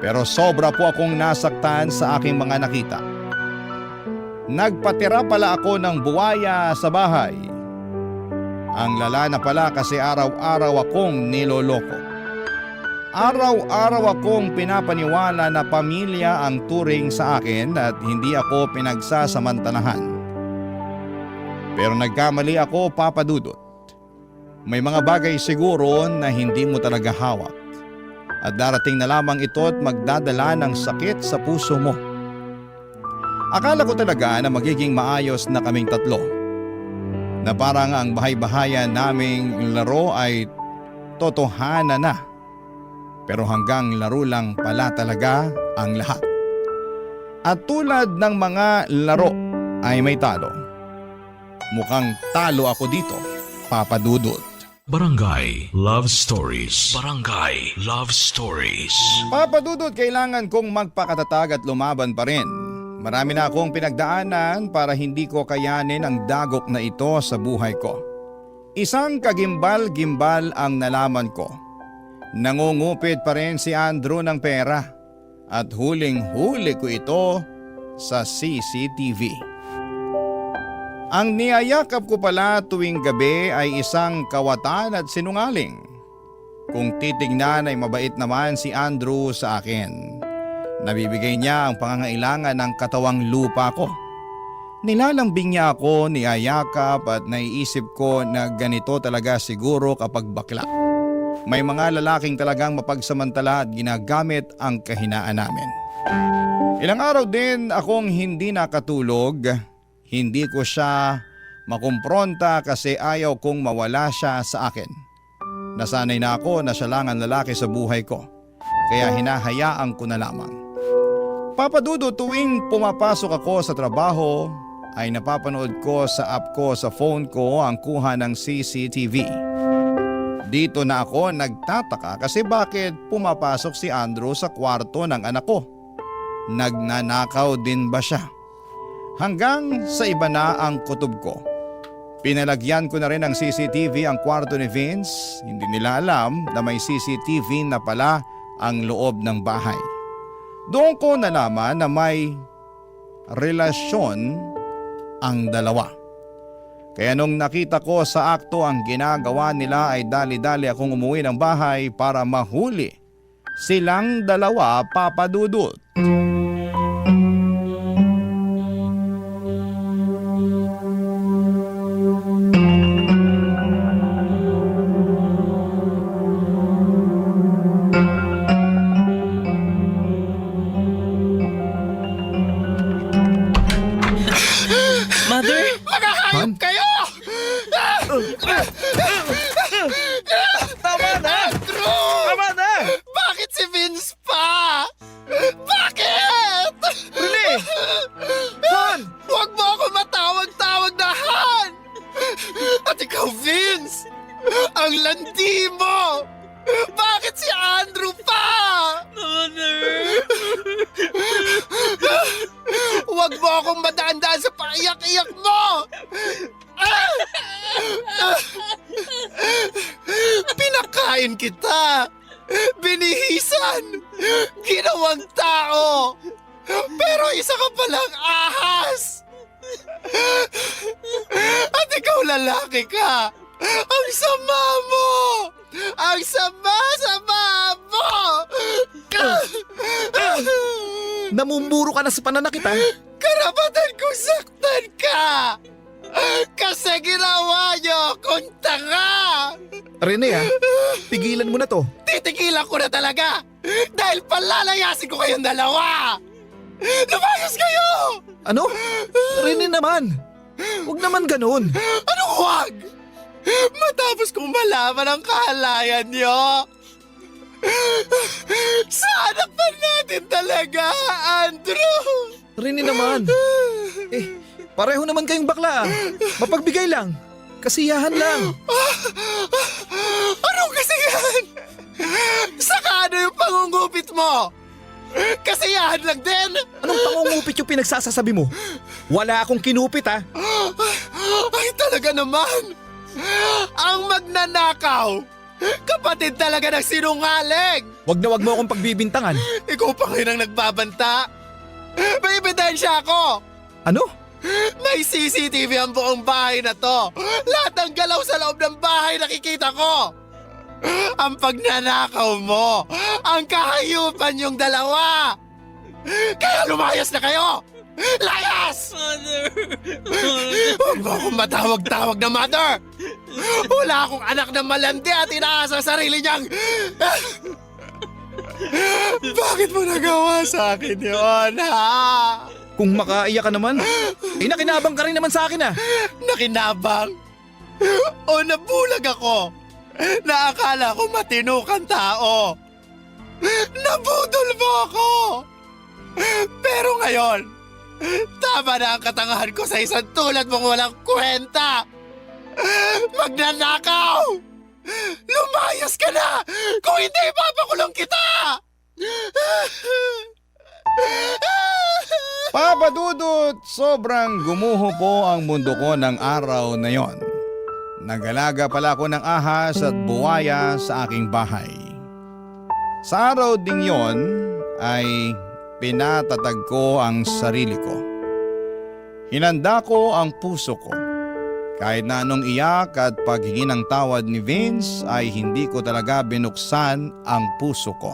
Pero sobra po akong nasaktan sa aking mga nakita. Nagpatira pala ako ng buwaya sa bahay. Ang lala na pala kasi araw-araw akong niloloko. Araw-araw akong pinapaniwala na pamilya ang turing sa akin at hindi ako pinagsasamantalahan. Pero nagkamali ako, Papa Dudut. May mga bagay siguro na hindi mo talaga hawak. At darating na lamang ito at magdadala ng sakit sa puso mo. Akala ko talaga na magiging maayos na kaming tatlo. Na parang ang bahay-bahayan naming laro ay totohanan na. Pero hanggang laro lang pala talaga ang lahat. At tulad ng mga laro ay may talo. Mukhang talo ako dito, Papa Dudut. Barangay Love Stories. Barangay Love Stories. Papa Dudut, kailangan kong magpakatatag at lumaban pa rin. Marami na akong pinagdaanan para hindi ko kayanin ang dagok na ito sa buhay ko. Isang kagimbal-gimbal ang nalaman ko. Nangungupit pa rin si Andrew ng pera at huling-huli ko ito sa CCTV. Ang niyayakap ko pala tuwing gabi ay isang kawatan at sinungaling. Kung titignan ay mabait naman si Andrew sa akin. Nabibigay niya ang pangangailangan ng katawang lupa ko. Nilalambing niya ako, niyayakap at naiisip ko na ganito talaga siguro kapag bakla. May mga lalaking talagang mapagsamantala at ginagamit ang kahinaan namin. Ilang araw din akong hindi nakatulog. Hindi ko siya makumpronta kasi ayaw kong mawala siya sa akin. Nasanay na ako na siya lang ang lalaki sa buhay ko. Kaya hinahayaan ko na lamang. Papa Dudut, tuwing pumapasok ako sa trabaho ay napapanood ko sa app ko sa phone ko ang kuha ng CCTV. Dito na ako nagtataka kasi bakit pumapasok si Andrew sa kwarto ng anak ko. Nagnanakaw din ba siya? Hanggang sa iba na ang kutob ko. Pinalagyan ko na rin ng CCTV ang kwarto ni Vince. Hindi nila alam na may CCTV na pala ang loob ng bahay. Doon ko nalaman na may relasyon ang dalawa. Kaya nung nakita ko sa akto ang ginagawa nila ay dali-dali akong umuwi ng bahay para mahuli silang dalawa, Papa Dudut. Mother? Magkakayop kayo! Tama na! Andrew! Tama na! Bakit si Vince pa? Bakit? akong madaan-daan sa paiyak-iyak mo! Pinakain kita! Binihisan! Ginawang tao! Pero isa ka palang ahas! At ikaw lalaki ka! Ang sama mo! Ang sama-sama mo! Namumuro ka na sa pananakit ha? Karapatan kong saktan ka! Kasi ginawa niyo kung tanga! Rene ha, pigilan mo na to. Titigilan ko na talaga! Dahil palalayasin ko kayong dalawa! Lumayas kayo! Ano? Rene naman! Huwag naman ganun. Anong huwag? Matapos kong malaman ang kahalayan niyo! Sa anak pa natin talaga, Andrew! Rene naman. Pareho naman kayong bakla. Mapagbigay lang. Kasiyahan lang. Anong kasiyahan? Saka ano yung pangungupit mo? Kasiyahan lang din? Anong pangungupit yung pinagsasasabi mo? Wala akong kinupit ha. Ay talaga naman! Ang magnanakaw! Kapatid talaga ng sinungaling! Wag mo akong pagbibintangan. Ikaw pa ngayon ang nagbabanta? May ebidensya ako! Ano? May CCTV ang buong bahay na to! Lahat ng galaw sa loob ng bahay nakikita ko! Ang pagnanakaw mo! Ang kahayupan yung dalawa! Kaya lumayas na kayo! Layas! Mother! Huwag mo akong matawag-tawag na mother! Wala akong anak na malandi at inaasa sa sarili niyang... Bakit mo nagawa sa akin yun, ha? Kung makaiyak ka naman, nakinabang ka rin naman sa akin ah. Nakinabang? O nabulag ako? Na akala ko matino kang tao? Nabudol mo ako! Pero ngayon, tama na ang katangahan ko sa isang tulad mong walang kwenta! Magnanakaw! Lumayas ka na! Kung hindi, papakulong kita! Papa Dudut, sobrang gumuho po ang mundo ko ng araw na yon. Nagalaga pala ako ng ahas at buwaya sa aking bahay. Sa araw ding yon ay pinatatag ko ang sarili ko. Hinanda ko ang puso ko. Kahit na anong iyak at paghingi ng tawad ni Vince ay hindi ko talaga binuksan ang puso ko.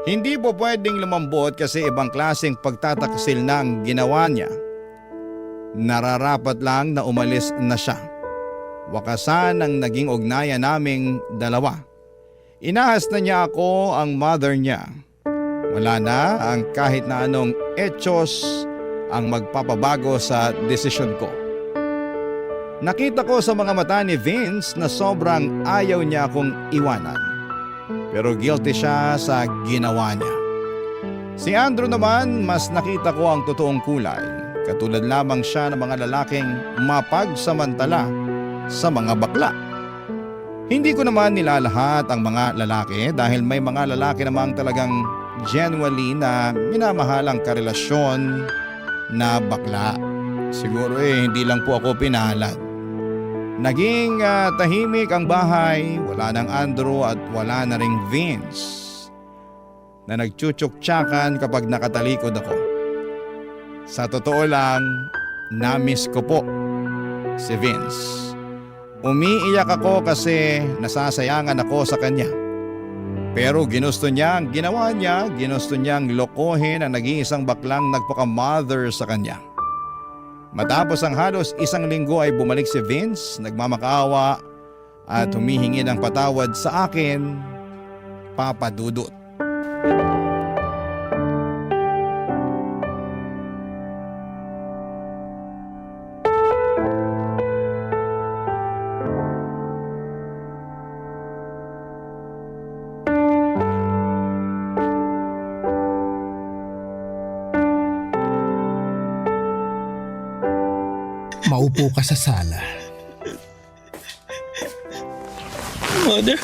Hindi po pwedeng lumambot kasi ibang klaseng pagtataksil na ang ginawa niya. Nararapat lang na umalis na siya. Wakasan ang naging ugnayan naming dalawa. Inahas na niya ako ang mother niya. Wala na ang kahit na anong etsyos ang magpapabago sa desisyon ko. Nakita ko sa mga mata ni Vince na sobrang ayaw niya akong iwanan. Pero guilty siya sa ginawa niya. Si Andrew naman mas nakita ko ang totoong kulay. Katulad lamang siya ng mga lalaking mapagsamantala sa mga bakla. Hindi ko naman nilalahat ang mga lalaki dahil may mga lalaki namang talagang genuinely na minamahalang karelasyon na bakla. Siguro hindi lang po ako pinalad. Naging tahimik ang bahay, wala nang Andrew at wala na ring Vince na nagchuchuk-tsakan kapag nakatalikod ako. Sa totoo lang, na-miss ko po si Vince. Umiiyak ako kasi nasasayangan ako sa kanya. Pero ginusto niya ang ginawa niya, ginusto niyang lokohin ang nag-iisang baklang nagpaka-mother sa kanya. Matapos ang halos 1 linggo ay bumalik si Vince, nagmamakaawa at humihingi ng patawad sa akin, Papa Dudut. Maupo ka sa sala. Mother,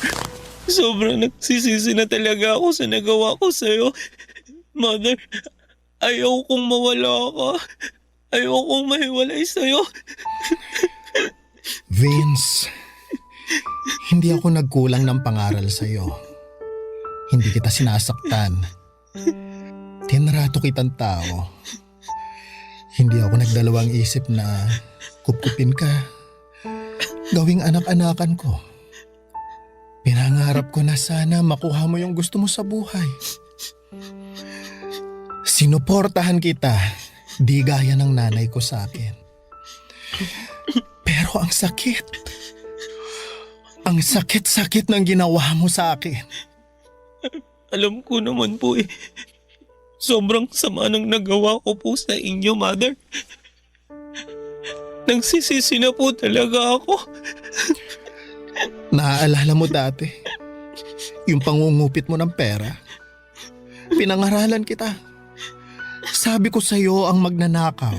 sobrang nagsisisi na talaga ako sa nagawa ko sa'yo. Mother, Ayaw kong mawala ka. Ayaw kong mahiwalay sa'yo. Vince, hindi ako nagkulang ng pangaral sa'yo. Hindi kita sinasaktan. Tinrato kitang tao. Hindi ako nagdalawang isip na kupkupin ka. Gawing anak-anakan ko. Pinangarap ko na sana makuha mo yung gusto mo sa buhay. Sinuportahan kita, di gaya ng nanay ko sa akin. Pero ang sakit. Ang sakit-sakit ng ginawa mo sa akin. Alam ko naman po eh. Sobrang sama ng nagawa ko po sa inyo, Mother. Nagsisisi na po talaga ako. Naaalala mo dati, yung pangungupit mo ng pera. Pinangaralan kita. Sabi ko sa'yo ang magnanakaw,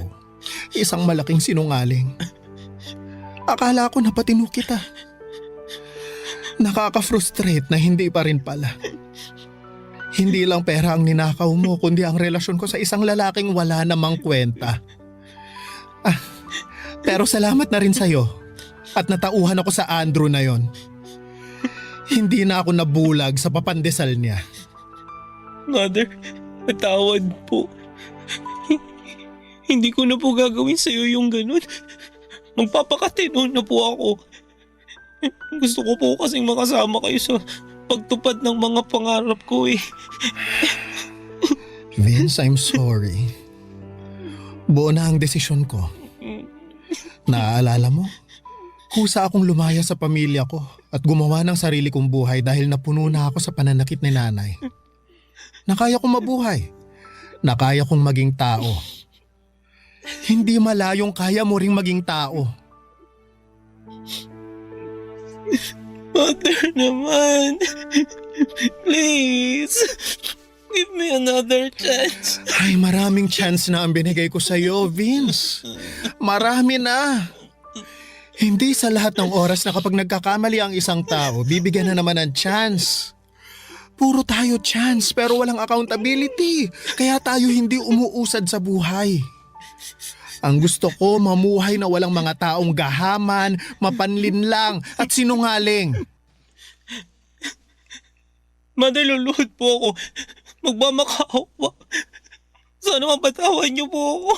isang malaking sinungaling. Akala ko napatino kita. Nakaka-frustrate na hindi pa rin pala. Hindi lang pera ang ninakaw mo, kundi ang relasyon ko sa isang lalaking wala namang kwenta. Pero salamat na rin sa'yo at natauhan ako sa Andrew na yon. Hindi na ako nabulag sa papandesal niya. Mother, patawad po. Hindi ko na po gagawin sa'yo yung ganun. Magpapakatino na po ako. Gusto ko po kasing makasama kayo sa pagtupad ng mga pangarap ko eh. Vince, I'm sorry. Buo na ang desisyon ko. Naaalala mo? Kusa akong lumaya sa pamilya ko at gumawa ng sarili kong buhay dahil napuno na ako sa pananakit ni nanay. Nakaya kong mabuhay. Nakaya kong maging tao. Hindi malayong kaya mo ring maging tao. Mother naman. Please. Give me another chance. Ay, maraming chance na ang binigay ko sa'yo, Vince. Marami na. Hindi sa lahat ng oras na kapag nagkakamali ang isang tao, bibigyan na naman ng chance. Puro tayo chance pero walang accountability. Kaya tayo hindi umuusad sa buhay. Ang gusto ko, mamuhay na walang mga taong gahaman, mapanlinlang at sinungaling. Mother, luluhod po ako. Magmamakaawa. Sana mapatawan niyo po ako.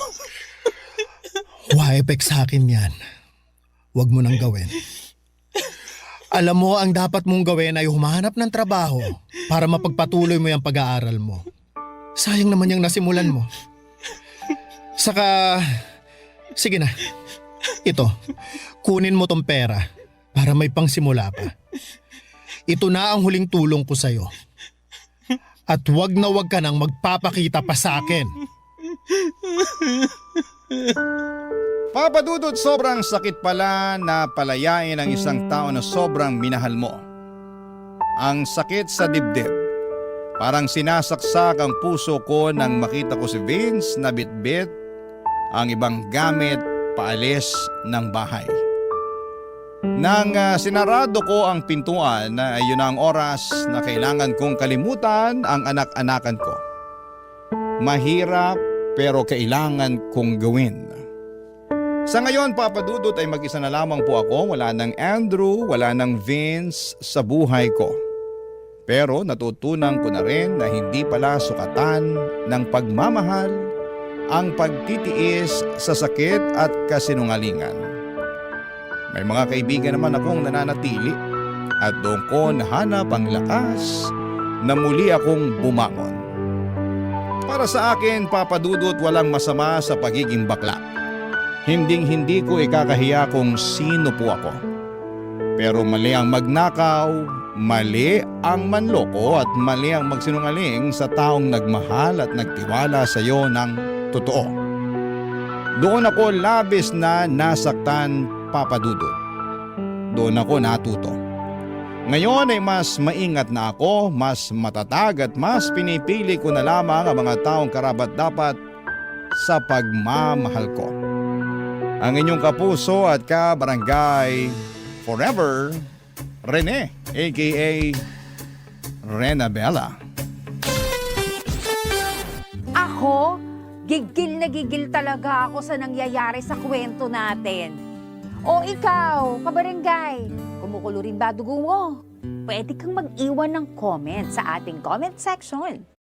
Wa-epek sa akin yan. Huwag mo nang gawin. Alam mo, ang dapat mong gawin ay humanap ng trabaho para mapagpatuloy mo yung pag-aaral mo. Sayang naman yung nasimulan mo. Saka, sige na. Ito, kunin mo tong pera para may pangsimula pa. Ito na ang huling tulong ko sa'yo. At wag na wag ka nang magpapakita pa sa akin. Papa Dudut, sobrang sakit pala na palayain ang isang tao na sobrang minahal mo. Ang sakit sa dibdib. Parang sinasaksak ang puso ko nang makita ko si Vince na bitbit ang ibang gamit paalis ng bahay. Nang sinarado ko ang pintuan na yun ang oras na kailangan kong kalimutan ang anak-anakan ko. Mahirap pero kailangan kong gawin. Sa ngayon, Papa Dudut, ay mag-isa na lamang po ako. Wala ng Andrew, wala ng Vince sa buhay ko. Pero natutunan ko na rin na hindi pala sukatan ng pagmamahal ang pagtitiis sa sakit at kasinungalingan. May mga kaibigan naman akong nananatili at doon ko nahanap ang lakas na muli akong bumangon. Para sa akin, Papa Dudut, walang masama sa pagiging bakla. Hinding-hindi ko ikakahiya kung sino po ako. Pero mali ang magnakaw, mali ang manloko at mali ang magsinungaling sa taong nagmahal at nagtiwala sa iyo ng totoo. Doon ako labis na nasaktan, Papa Dudut. Doon ako natuto. Ngayon ay mas maingat na ako, mas matatag at mas pinipili ko na lamang ang mga taong karapat-dapat sa pagmamahal ko. Ang inyong kapuso at kabarangay forever, Rene, aka Rena Bella. Ako? Gigil na gigil talaga ako sa nangyayari sa kwento natin. O ikaw, kabarangay, kumukulo rin ba dugo mo? Pwede kang mag-iwan ng comment sa ating comment section.